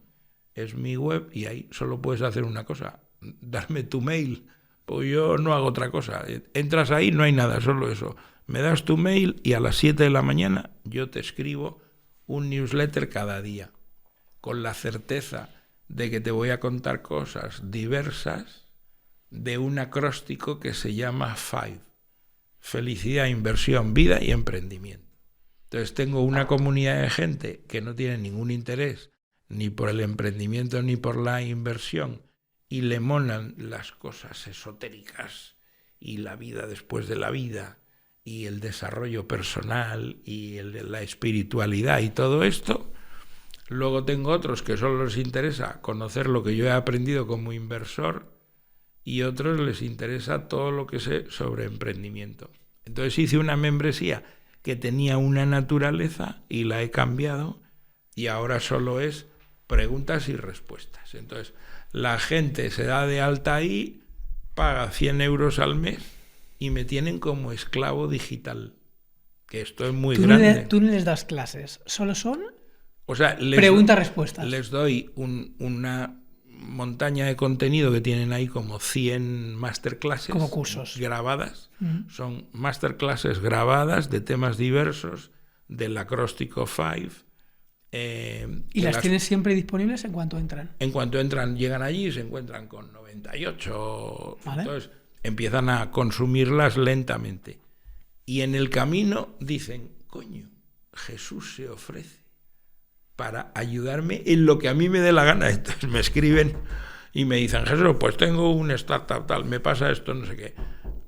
es mi web, y ahí solo puedes hacer una cosa, darme tu mail, pues yo no hago otra cosa. Entras ahí, no hay nada, solo eso. Me das tu mail y a las 7 de la mañana yo te escribo un newsletter cada día, con la certeza de que te voy a contar cosas diversas de un acróstico que se llama FIVE. Felicidad, inversión, vida y emprendimiento. Entonces tengo una comunidad de gente que no tiene ningún interés ni por el emprendimiento ni por la inversión y le molan las cosas esotéricas y la vida después de la vida y el desarrollo personal y la espiritualidad y todo esto. Luego tengo otros que solo les interesa conocer lo que yo he aprendido como inversor y otros les interesa todo lo que sé sobre emprendimiento. Entonces hice una membresía que tenía una naturaleza y la he cambiado y ahora solo es preguntas y respuestas. Entonces la gente se da de alta ahí, paga 100 euros al mes y me tienen como esclavo digital, que esto es muy grande. Tú no les das clases, solo son preguntas-respuestas. Les doy una montaña de contenido que tienen ahí como 100 masterclasses como cursos grabadas. Son masterclasses grabadas de temas diversos del acróstico FIVE. ¿Y las tienes siempre disponibles en cuanto entran? En cuanto entran, llegan allí y se encuentran con 98. ¿Vale? Entonces empiezan a consumirlas lentamente. Y en el camino dicen, coño, Jesús se ofrece para ayudarme en lo que a mí me dé la gana. Entonces me escriben y me dicen, Jesús, pues tengo un startup tal, me pasa esto, no sé qué.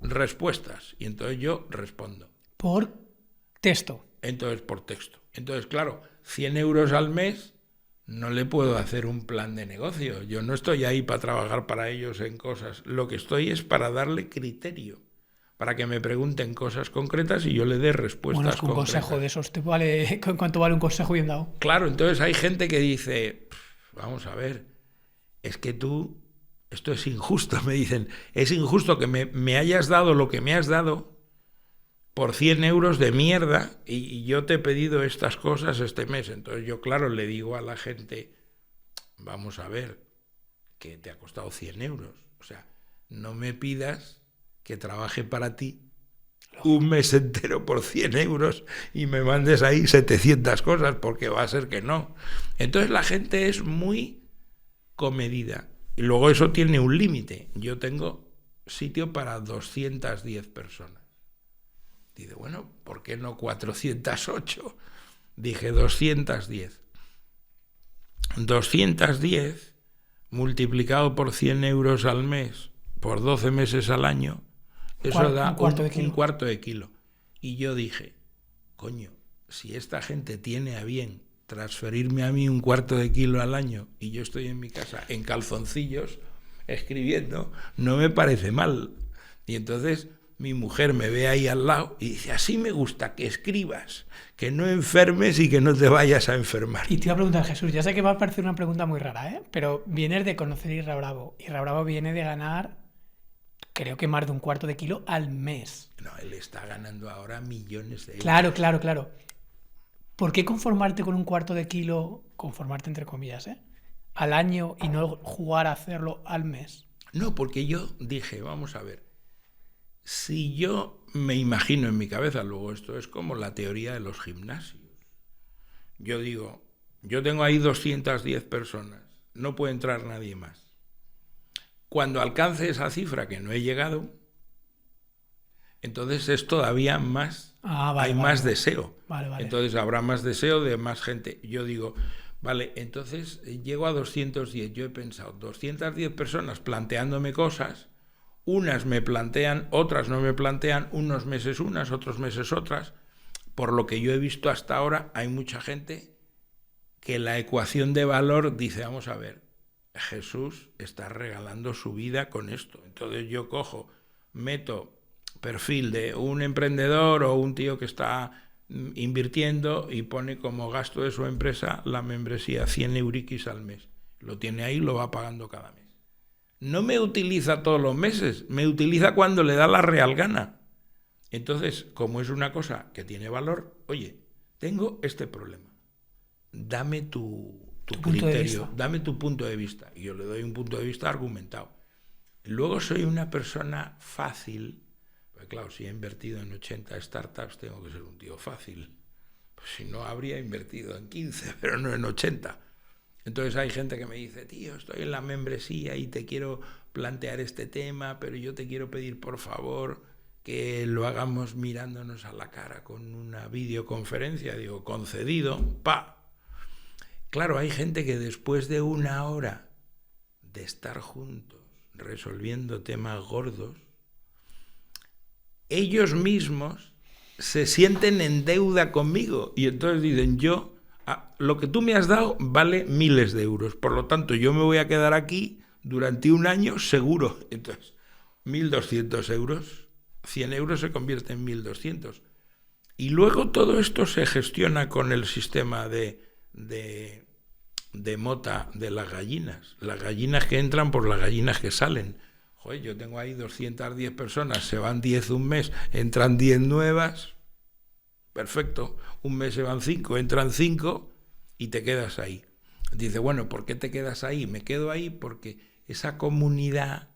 Respuestas. Y entonces yo respondo. ¿Por texto? Entonces por texto. Entonces, claro, 100 euros al mes no le puedo hacer un plan de negocio. Yo no estoy ahí para trabajar para ellos en cosas. Lo que estoy es para darle criterio, para que me pregunten cosas concretas y yo le dé respuestas concretas. Un consejo de esos te vale. ¿Cuánto vale un consejo bien dado? Claro, entonces hay gente que dice, vamos a ver, es que esto es injusto, me dicen, es injusto que me hayas dado lo que me has dado por 100 euros de mierda y yo te he pedido estas cosas este mes. Entonces yo, claro, le digo a la gente, vamos a ver, que te ha costado 100 euros. O sea, no me pidas que trabaje para ti un mes entero por 100 euros y me mandes ahí 700 cosas, porque va a ser que no. Entonces la gente es muy comedida. Y luego eso tiene un límite. Yo tengo sitio para 210 personas. Dice, bueno, ¿por qué no 408? Dije 210. 210 multiplicado por 100 euros al mes, por 12 meses al año, eso da un cuarto de kilo. Y yo dije, coño, si esta gente tiene a bien transferirme a mí un cuarto de kilo al año y yo estoy en mi casa en calzoncillos escribiendo, no me parece mal. Y entonces mi mujer me ve ahí al lado y dice, así me gusta que escribas, que no enfermes y que no te vayas a enfermar. Y te iba a preguntar, Jesús, ya sé que va a parecer una pregunta muy rara, pero vienes de conocer a Isra Bravo. Isra Bravo viene de ganar, creo que más de un cuarto de kilo al mes. No, él está ganando ahora millones de euros. Claro. ¿Por qué conformarte con un cuarto de kilo, conformarte entre comillas, al año y no jugar a hacerlo al mes? No, porque yo dije, vamos a ver, si yo me imagino en mi cabeza, luego esto es como la teoría de los gimnasios. Yo digo, yo tengo ahí 210 personas, no puede entrar nadie más. Cuando alcance esa cifra que no he llegado, entonces es todavía más, hay más deseo. Vale. Entonces habrá más deseo de más gente. Yo digo, vale, entonces llego a 210. Yo he pensado, 210 personas planteándome cosas, unas me plantean, otras no me plantean, unos meses unas, otros meses otras. Por lo que yo he visto hasta ahora, hay mucha gente que la ecuación de valor dice, vamos a ver, Jesús está regalando su vida con esto. Entonces yo cojo, meto perfil de un emprendedor o un tío que está invirtiendo y pone como gasto de su empresa la membresía 100 euriquis al mes. Lo tiene ahí, lo va pagando cada mes. No me utiliza todos los meses, me utiliza cuando le da la real gana. Entonces, como es una cosa que tiene valor, oye, tengo este problema, dame tu criterio, dame tu punto de vista. Y yo le doy un punto de vista argumentado. Luego soy una persona fácil, porque claro, si he invertido en 80 startups, tengo que ser un tío fácil. Pues si no, habría invertido en 15, pero no en 80. Entonces hay gente que me dice, tío, estoy en la membresía y te quiero plantear este tema, pero yo te quiero pedir, por favor, que lo hagamos mirándonos a la cara con una videoconferencia. Digo, concedido, Claro, hay gente que después de una hora de estar juntos resolviendo temas gordos, ellos mismos se sienten en deuda conmigo y entonces dicen, lo que tú me has dado vale miles de euros, por lo tanto yo me voy a quedar aquí durante un año seguro. Entonces, 1.200 euros, 100 euros se convierte en 1.200. Y luego todo esto se gestiona con el sistema de mota de las gallinas que entran por las gallinas que salen. Joder, yo tengo ahí 210 personas, se van 10 un mes, entran 10 nuevas, perfecto, un mes se van 5, entran 5 y te quedas ahí. Dice, bueno, ¿por qué te quedas ahí? Me quedo ahí porque esa comunidad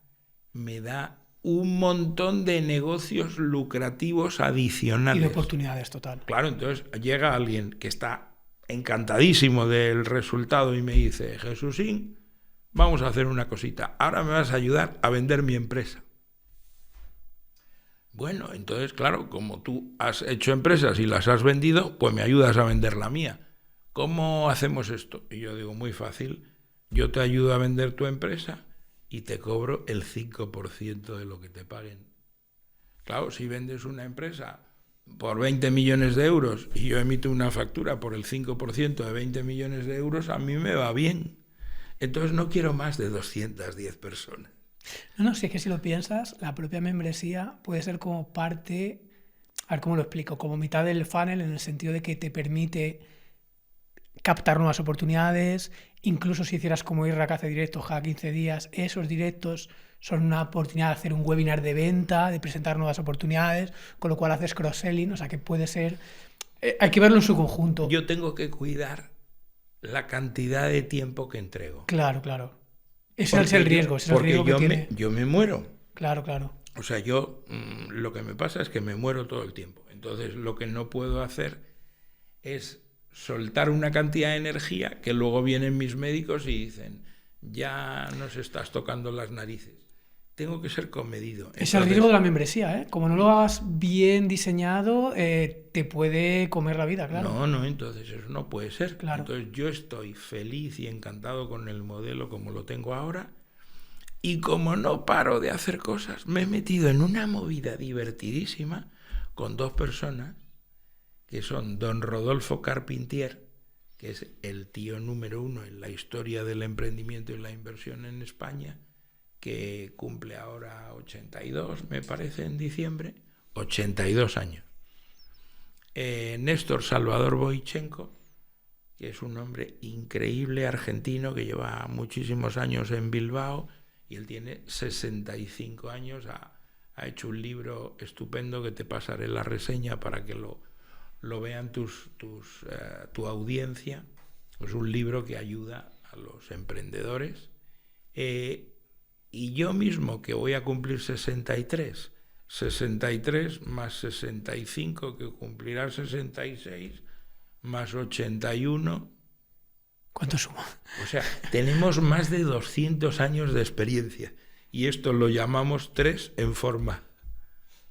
me da un montón de negocios lucrativos adicionales. Y de oportunidades, total. Claro, entonces llega alguien que está encantadísimo del resultado y me dice, Jesúsín, vamos a hacer una cosita, ahora me vas a ayudar a vender mi empresa. Bueno, entonces, claro, como tú has hecho empresas y las has vendido, pues me ayudas a vender la mía. ¿Cómo hacemos esto? Y yo digo, muy fácil, yo te ayudo a vender tu empresa y te cobro el 5% de lo que te paguen. Claro, si vendes una empresa por 20 millones de euros y yo emito una factura por el 5% de 20 millones de euros, a mí me va bien. Entonces no quiero más de 210 personas. No, si es que si lo piensas, la propia membresía puede ser como parte, a ver cómo lo explico, como mitad del funnel en el sentido de que te permite captar nuevas oportunidades, incluso si hicieras como Isra que hace directos cada 15 días, esos directos son una oportunidad de hacer un webinar de venta, de presentar nuevas oportunidades, con lo cual haces cross-selling, o sea que puede ser, hay que verlo en su conjunto. Yo tengo que cuidar la cantidad de tiempo que entrego. Claro. Ese es el riesgo, yo me muero. Claro. O sea, yo lo que me pasa es que me muero todo el tiempo. Entonces, lo que no puedo hacer es soltar una cantidad de energía que luego vienen mis médicos y dicen, ya nos estás tocando las narices. Tengo que ser comedido. Es el riesgo de la membresía, ¿eh? Como no lo hagas bien diseñado, te puede comer la vida, claro. No, entonces eso no puede ser. Claro. Entonces yo estoy feliz y encantado con el modelo como lo tengo ahora, y como no paro de hacer cosas, me he metido en una movida divertidísima con 2 personas, que son don Rodolfo Carpentier, que es el tío número 1 en la historia del emprendimiento y la inversión en España, que cumple ahora 82, me parece, en diciembre, 82 años. Néstor Salvador Boichenko, que es un hombre increíble argentino que lleva muchísimos años en Bilbao, y él tiene 65 años, ha hecho un libro estupendo que te pasaré la reseña para que lo vean tu audiencia. Es un libro que ayuda a los emprendedores. Y yo mismo, que voy a cumplir 63 más 65, que cumplirá 66, más 81... ¿Cuánto suma? O sea, tenemos más de 200 años de experiencia, y esto lo llamamos 3 en forma.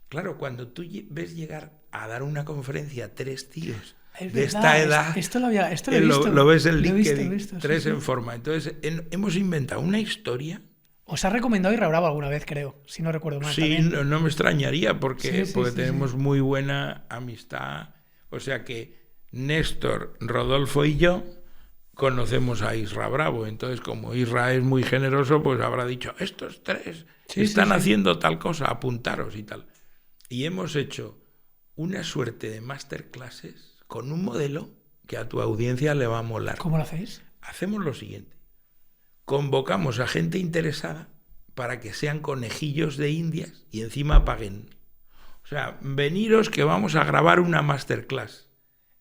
Claro, cuando tú ves llegar a dar una conferencia 3 tíos de esta edad, esto lo he visto. Lo ves en LinkedIn, lo he visto, 3 sí, en sí. forma. Entonces, hemos inventado una historia. Os ha recomendado Irra Bravo alguna vez, creo, si no recuerdo mal. Sí, no me extrañaría, porque tenemos sí. muy buena amistad. O sea que Néstor, Rodolfo y yo conocemos a Isra Bravo. Entonces, como Isra es muy generoso, pues habrá dicho, estos 3 están haciendo tal cosa, apuntaros y tal. Y hemos hecho una suerte de masterclasses con un modelo que a tu audiencia le va a molar. ¿Cómo lo hacéis? Hacemos lo siguiente. Convocamos a gente interesada para que sean conejillos de indias y encima paguen. O sea, veniros que vamos a grabar una masterclass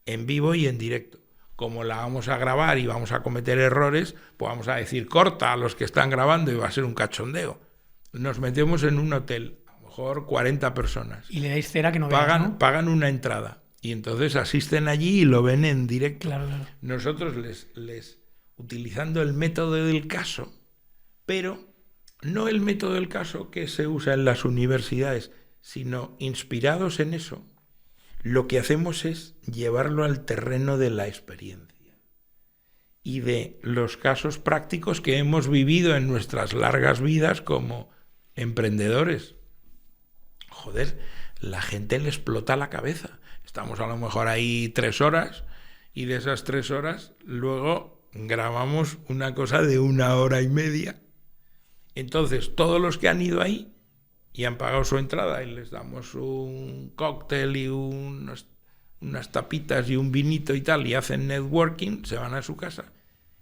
en vivo y en directo. Como la vamos a grabar y vamos a cometer errores, pues vamos a decir corta a los que están grabando y va a ser un cachondeo. Nos metemos en un hotel, a lo mejor 40 personas. Y le dais cera que no veas, ¿no? Pagan una entrada y entonces asisten allí y lo ven en directo. Claro. Nosotros les utilizando el método del caso, pero no el método del caso que se usa en las universidades, sino inspirados en eso, lo que hacemos es llevarlo al terreno de la experiencia y de los casos prácticos que hemos vivido en nuestras largas vidas como emprendedores. Joder, la gente le explota la cabeza. Estamos a lo mejor ahí 3 horas y de esas 3 horas luego grabamos una cosa de 1 hora y media. Entonces, todos los que han ido ahí y han pagado su entrada y les damos un cóctel y unas tapitas y un vinito y tal, y hacen networking, se van a su casa.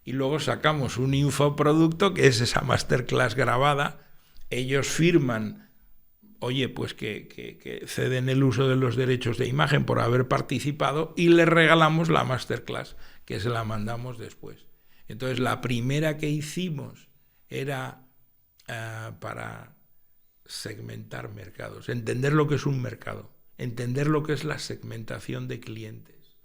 Y luego sacamos un infoproducto que es esa masterclass grabada. Ellos firman, oye, pues que ceden el uso de los derechos de imagen por haber participado, y les regalamos la masterclass, que se la mandamos después. Entonces, la primera que hicimos era para segmentar mercados, entender lo que es un mercado, entender lo que es la segmentación de clientes,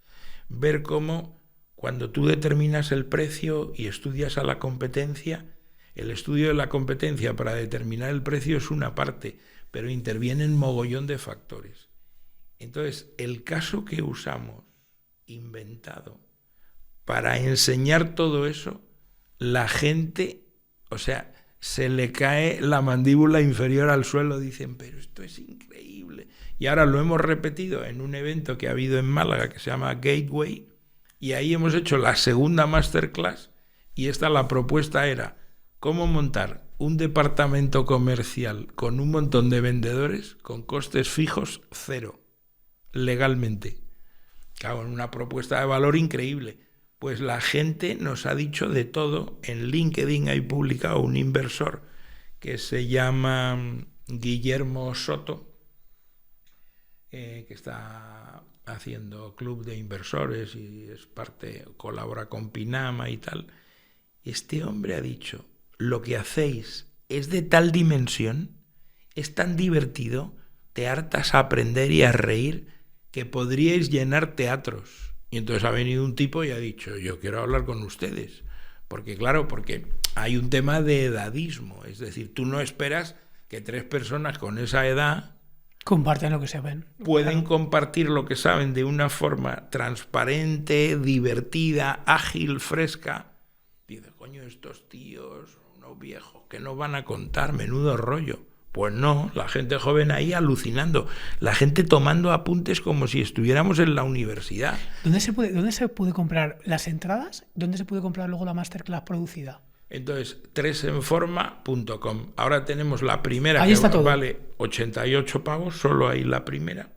ver cómo cuando tú determinas el precio y estudias a la competencia, el estudio de la competencia para determinar el precio es una parte, pero intervienen mogollón de factores. Entonces, el caso que usamos, inventado, para enseñar todo eso, la gente, o sea, se le cae la mandíbula inferior al suelo, dicen, pero esto es increíble. Y ahora lo hemos repetido en un evento que ha habido en Málaga que se llama Gateway, y ahí hemos hecho la segunda masterclass, y la propuesta era cómo montar un departamento comercial con un montón de vendedores con costes fijos 0, legalmente. Claro, una propuesta de valor increíble. Pues la gente nos ha dicho de todo. En LinkedIn hay publicado un inversor que se llama Guillermo Soto, que está haciendo club de inversores y colabora con Pinama y tal. Este hombre ha dicho, lo que hacéis es de tal dimensión, es tan divertido, te hartas a aprender y a reír, que podríais llenar teatros. Y entonces ha venido un tipo y ha dicho, yo quiero hablar con ustedes, Porque claro, porque hay un tema de edadismo. Es decir, tú no esperas que 3 personas con esa edad comparten lo que saben. Pueden compartir lo que saben de una forma transparente, divertida, ágil, fresca. Dice, coño, estos tíos, unos viejos, que no van a contar, menudo rollo. Pues no, la gente joven ahí alucinando, la gente tomando apuntes como si estuviéramos en la universidad. ¿Dónde se puede comprar las entradas? ¿Dónde se puede comprar luego la masterclass producida? Entonces, 3enforma.com. Ahora tenemos la primera, ahí está todo. Vale 88 pavos, solo hay la primera.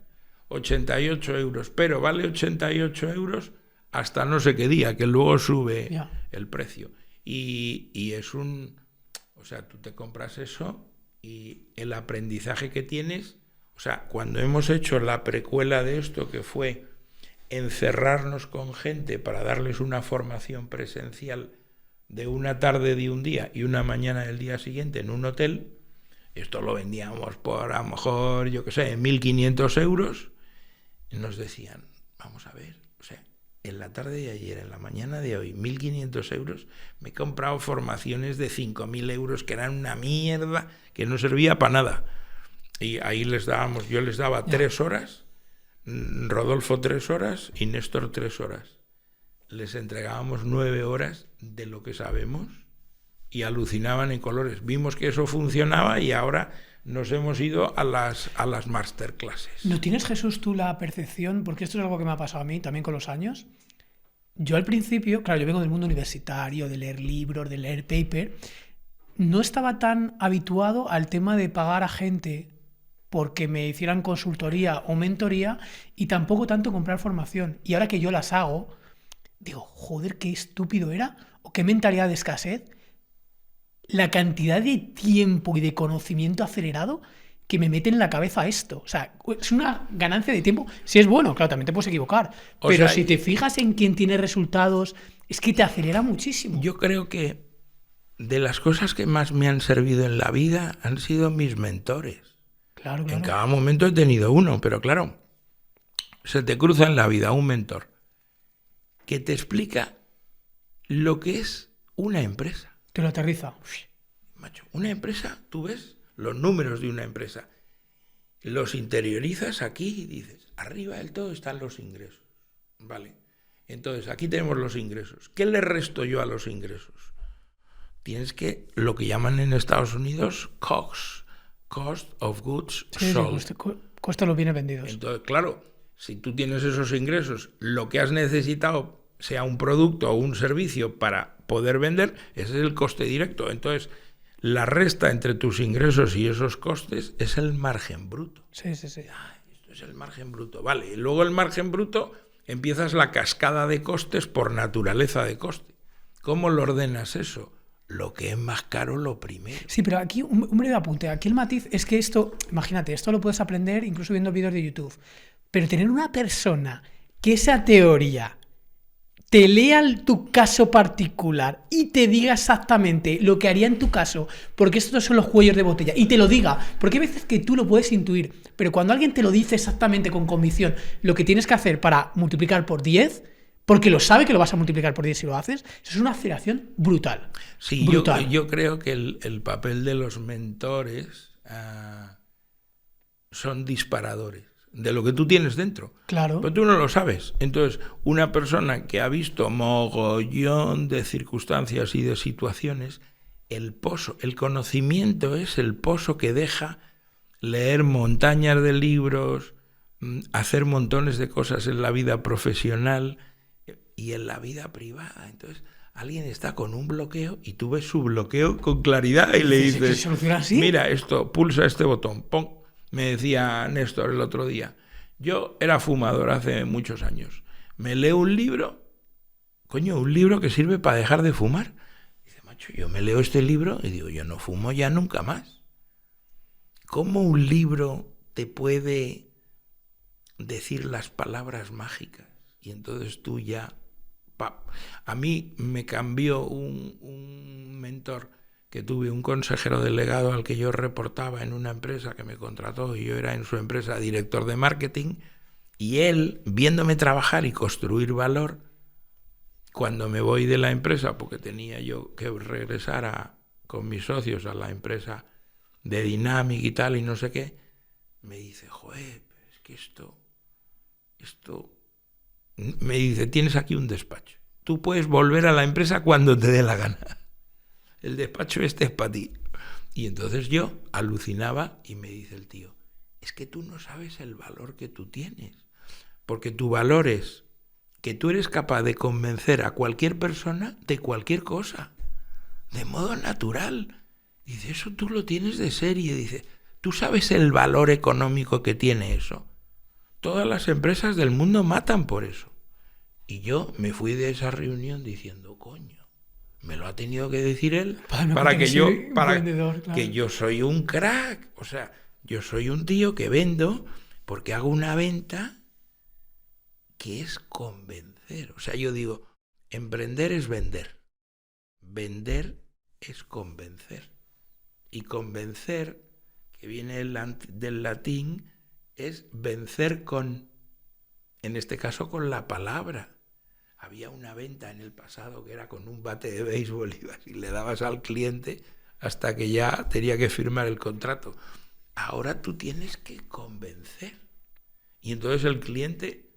88 euros, pero vale 88 euros hasta no sé qué día, que luego sube el precio. Y es o sea, tú te compras eso y el aprendizaje que tienes, o sea, cuando hemos hecho la precuela de esto, que fue encerrarnos con gente para darles una formación presencial de una tarde de un día y una mañana del día siguiente en un hotel, esto lo vendíamos por a lo mejor, yo qué sé, 1.500 euros, y nos decían, vamos a ver, o sea, en la tarde de ayer, en la mañana de hoy, 1.500 euros, me he comprado formaciones de 5.000 euros que eran una mierda, que no servía para nada. Y ahí yo les daba 3 horas, Rodolfo 3 horas y Néstor 3 horas. Les entregábamos 9 horas de lo que sabemos y alucinaban en colores. Vimos que eso funcionaba y ahora nos hemos ido a las masterclasses. ¿No tienes, Jesús, tú la percepción? Porque esto es algo que me ha pasado a mí también con los años. Yo al principio, claro, yo vengo del mundo universitario, de leer libros, de leer paper, no estaba tan habituado al tema de pagar a gente porque me hicieran consultoría o mentoría y tampoco tanto comprar formación. Y ahora que yo las hago, digo, joder, qué estúpido era, o qué mentalidad de escasez, la cantidad de tiempo y de conocimiento acelerado que me mete en la cabeza esto. O sea, es una ganancia de tiempo. Si es bueno, claro, también te puedes equivocar, pero si te fijas en quién tiene resultados, es que te acelera muchísimo. Yo creo que de las cosas que más me han servido en la vida han sido mis mentores. Claro. En cada momento he tenido uno, pero claro, se te cruza en la vida un mentor que te explica lo que es una empresa. Te lo aterriza. Macho, una empresa, tú ves los números de una empresa, los interiorizas aquí y dices, arriba del todo están los ingresos. Vale, entonces aquí tenemos los ingresos. ¿Qué le resto yo a los ingresos? Tienes que, lo que llaman en Estados Unidos, COGS, Cost of Goods Sold. Sí, costa los bienes vendidos. Entonces, claro, si tú tienes esos ingresos, lo que has necesitado sea un producto o un servicio para poder vender, ese es el coste directo. Entonces, la resta entre tus ingresos y esos costes es el margen bruto. Sí. Esto es el margen bruto. Vale, y luego el margen bruto empiezas la cascada de costes por naturaleza de coste. ¿Cómo lo ordenas eso? Lo que es más caro, lo primero. Sí, pero aquí un breve apunte. Aquí el matiz es que esto, imagínate, esto lo puedes aprender incluso viendo vídeos de YouTube. Pero tener una persona que esa teoría te lea tu caso particular y te diga exactamente lo que haría en tu caso, porque estos son los cuellos de botella, y te lo diga, porque hay veces que tú lo puedes intuir, pero cuando alguien te lo dice exactamente con convicción, lo que tienes que hacer para multiplicar por 10, porque lo sabe que lo vas a multiplicar por 10 si lo haces, eso es una aceleración brutal. Sí, brutal. Yo creo que el papel de los mentores son disparadores de lo que tú tienes dentro. Claro. Pero tú no lo sabes. Entonces, una persona que ha visto mogollón de circunstancias y de situaciones, el conocimiento es el pozo que deja leer montañas de libros, hacer montones de cosas en la vida profesional y en la vida privada. Entonces, alguien está con un bloqueo y tú ves su bloqueo con claridad y le dices, mira esto, pulsa este botón, pon. Me decía Néstor el otro día, yo era fumador hace muchos años, me leo un libro, un libro que sirve para dejar de fumar. Dice, macho, yo me leo este libro y digo, yo no fumo ya nunca más. ¿Cómo un libro te puede decir las palabras mágicas? Y entonces tú ya... A mí me cambió un mentor que tuve, un consejero delegado al que yo reportaba en una empresa que me contrató y yo era en su empresa director de marketing, y él, viéndome trabajar y construir valor, cuando me voy de la empresa, porque tenía yo que regresar con mis socios a la empresa de Dynamic y tal, y no sé qué, me dice, joder, es que esto, me dice, tienes aquí un despacho. Tú puedes volver a la empresa cuando te dé la gana. El despacho este es para ti. Y entonces yo alucinaba y me dice el tío, es que tú no sabes el valor que tú tienes. Porque tu valor es que tú eres capaz de convencer a cualquier persona de cualquier cosa, de modo natural. Dice, eso tú lo tienes de serie. Dice, ¿tú sabes el valor económico que tiene eso? Todas las empresas del mundo matan por eso. Y yo me fui de esa reunión diciendo, coño, me lo ha tenido que decir él para que yo soy un crack. O sea, yo soy un tío que vendo porque hago una venta que es convencer. O sea, yo digo, emprender es vender. Vender es convencer. Y convencer, que viene del latín, es vencer en este caso con la palabra. Había una venta en el pasado que era con un bate de béisbol y le dabas al cliente hasta que ya tenía que firmar el contrato. Ahora tú tienes que convencer. Y entonces el cliente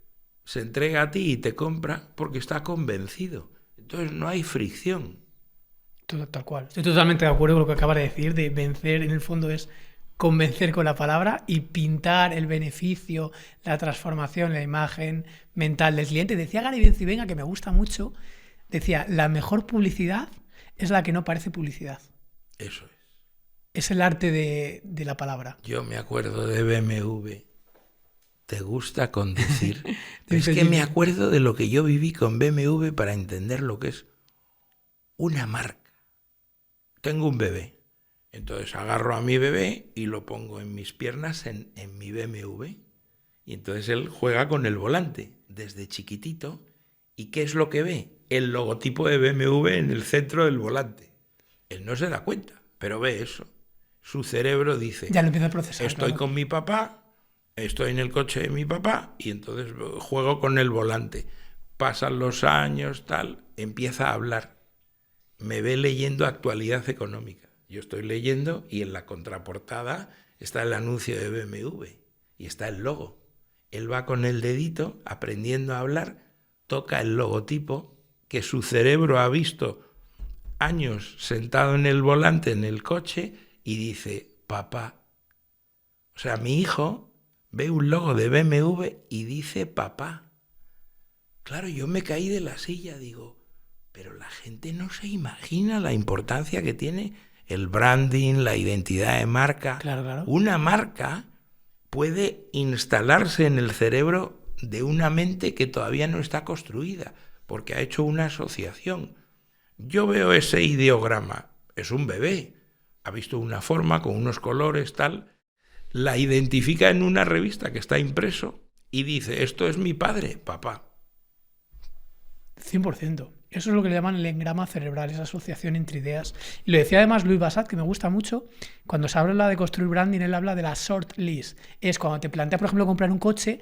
se entrega a ti y te compra porque está convencido. Entonces no hay fricción. Tal cual. Estoy totalmente de acuerdo con lo que acabas de decir, de vencer en el fondo es convencer con la palabra y pintar el beneficio, la transformación, la imagen mental del cliente. Decía Gary Bencivenga, que me gusta mucho, decía, la mejor publicidad es la que no parece publicidad. Eso es. Es el arte de la palabra. Yo me acuerdo de BMW. ¿Te gusta conducir? Es que me acuerdo de lo que yo viví con BMW para entender lo que es una marca. Tengo un bebé. Entonces agarro a mi bebé y lo pongo en mis piernas en mi BMW. Y entonces él juega con el volante desde chiquitito. ¿Y qué es lo que ve? El logotipo de BMW en el centro del volante. Él no se da cuenta, pero ve eso. Su cerebro dice, ya lo empieza a procesar. Estoy con mi papá, estoy en el coche de mi papá y entonces juego con el volante. Pasan los años, tal, empieza a hablar. Me ve leyendo actualidad económica. Yo estoy leyendo y en la contraportada está el anuncio de BMW y está el logo. Él va con el dedito aprendiendo a hablar, toca el logotipo que su cerebro ha visto años sentado en el volante en el coche y dice, papá. O sea, mi hijo ve un logo de BMW y dice papá. Claro, yo me caí de la silla, digo, pero la gente no se imagina la importancia que tiene el branding, la identidad de marca. Claro. Una marca puede instalarse en el cerebro de una mente que todavía no está construida, porque ha hecho una asociación. Yo veo ese ideograma, es un bebé, ha visto una forma con unos colores, tal, la identifica en una revista que está impreso y dice, esto es mi padre, papá. 100%. Eso es lo que le llaman el engrama cerebral, esa asociación entre ideas. Y lo decía además Louis Bassat, que me gusta mucho, cuando se habla de construir branding, él habla de la short list. Es cuando te plantea, por ejemplo, comprar un coche,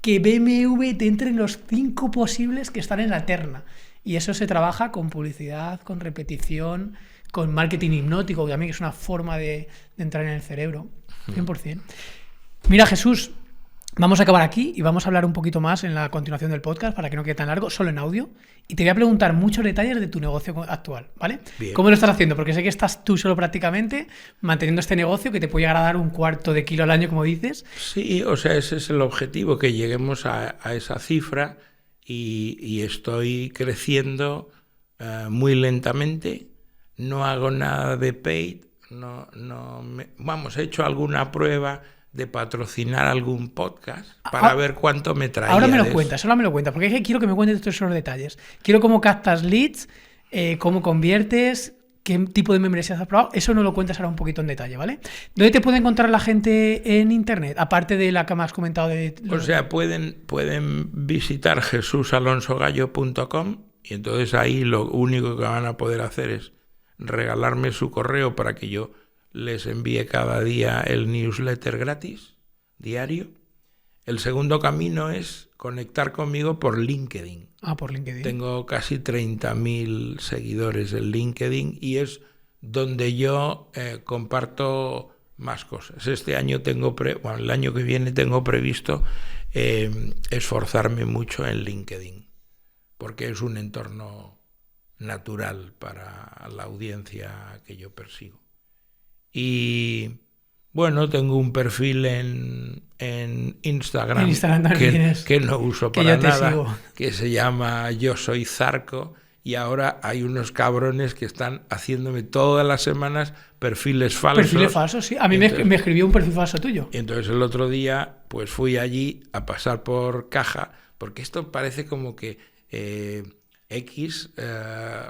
que BMW te entre en los 5 posibles que están en la terna. Y eso se trabaja con publicidad, con repetición, con marketing hipnótico, que a mí es una forma de entrar en el cerebro. 100%. Mira, Jesús, vamos a acabar aquí y vamos a hablar un poquito más en la continuación del podcast para que no quede tan largo, solo en audio. Y te voy a preguntar muchos detalles de tu negocio actual, ¿vale? Bien. ¿Cómo lo estás haciendo? Porque sé que estás tú solo prácticamente manteniendo este negocio que te puede llegar a dar 1/4 kilo al año, como dices. Sí, o sea, ese es el objetivo, que lleguemos a esa cifra y estoy creciendo muy lentamente. No hago nada de paid, he hecho alguna prueba de patrocinar algún podcast para ver cuánto me traía. Ahora me lo cuentas, porque es que quiero que me cuentes todos esos detalles. Quiero cómo captas leads, cómo conviertes, qué tipo de membresías has probado. Eso no lo cuentas ahora un poquito en detalle, ¿vale? ¿Dónde te puede encontrar la gente en internet? Aparte de la que me has comentado de... O sea, pueden visitar jesusalonsogallo.com y entonces ahí lo único que van a poder hacer es regalarme su correo para que yo les envíe cada día el newsletter gratis, diario. El segundo camino es conectar conmigo por LinkedIn. Por LinkedIn. Tengo casi 30.000 seguidores en LinkedIn y es donde yo comparto más cosas. Este año el año que viene tengo previsto esforzarme mucho en LinkedIn, porque es un entorno natural para la audiencia que yo persigo. Y bueno, tengo un perfil en Instagram, que no uso para nada, que se llama Yo Soy Zarco, y ahora hay unos cabrones que están haciéndome todas las semanas perfiles falsos. Perfiles falsos, sí. A mí me escribió un perfil falso tuyo. Y entonces el otro día pues fui allí a pasar por caja, porque esto parece como que X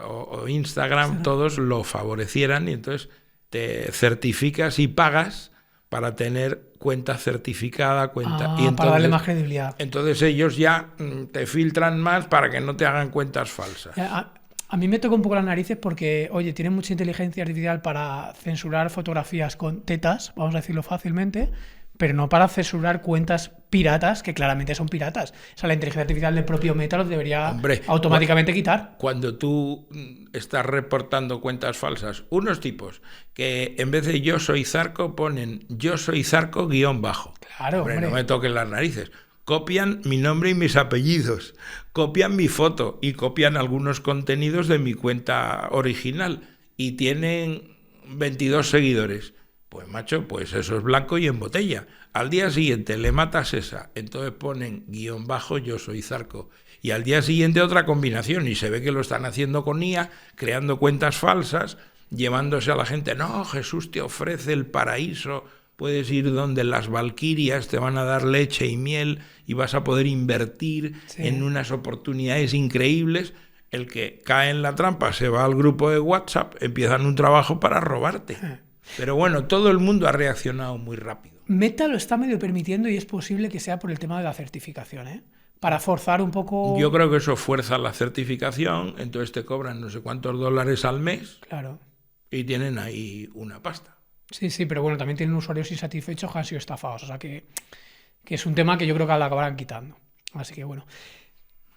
o Instagram todos lo favorecieran, y entonces te certificas y pagas para tener cuenta certificada, y entonces, para darle más credibilidad. Entonces ellos ya te filtran más para que no te hagan cuentas falsas. A mí me toca un poco las narices porque, oye, tienen mucha inteligencia artificial para censurar fotografías con tetas, vamos a decirlo fácilmente, pero no para censurar cuentas piratas, que claramente son piratas. O sea, la inteligencia artificial del propio Meta los debería automáticamente quitar. Cuando tú estás reportando cuentas falsas, unos tipos que en vez de Yo Soy Zarco ponen Yo Soy Zarco _. Claro, hombre. No me toquen las narices. Copian mi nombre y mis apellidos, copian mi foto y copian algunos contenidos de mi cuenta original y tienen 22 seguidores. Pues macho, pues eso es blanco y en botella. Al día siguiente le matas esa, entonces ponen _ Yo Soy Zarco. Y al día siguiente otra combinación, y se ve que lo están haciendo con IA, creando cuentas falsas, llevándose a la gente. No, Jesús te ofrece el paraíso, puedes ir donde las valquirias te van a dar leche y miel y vas a poder invertir en unas oportunidades increíbles. El que cae en la trampa se va al grupo de WhatsApp, empiezan un trabajo para robarte. Pero bueno, todo el mundo ha reaccionado muy rápido. Meta lo está medio permitiendo y es posible que sea por el tema de la certificación, ¿eh? Para forzar un poco... Yo creo que eso fuerza la certificación, entonces te cobran no sé cuántos $, al mes. Claro. Y tienen ahí una pasta. Sí, pero bueno, también tienen usuarios insatisfechos que han sido estafados. O sea que es un tema que yo creo que la acabarán quitando. Así que bueno.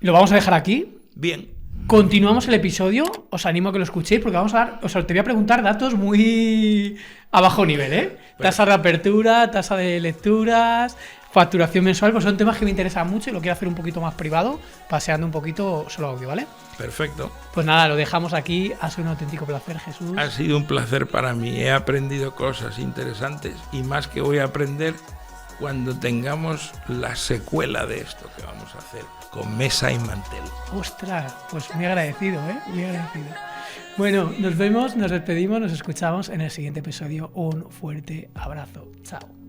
Lo vamos a dejar aquí. Bien. Continuamos el episodio, os animo a que lo escuchéis porque vamos a dar, te voy a preguntar datos muy a bajo nivel, ¿eh? Tasa de apertura, tasa de lecturas, facturación mensual, pues son temas que me interesan mucho y lo quiero hacer un poquito más privado, paseando un poquito solo audio, ¿vale? Perfecto. Pues nada, lo dejamos aquí, ha sido un auténtico placer, Jesús. Ha sido un placer para mí, he aprendido cosas interesantes y más que voy a aprender cuando tengamos la secuela de esto que vamos a hacer con mesa y mantel. Ostras, pues muy agradecido, muy agradecido. Bueno, nos vemos, nos despedimos, nos escuchamos en el siguiente episodio. Un fuerte abrazo. Chao.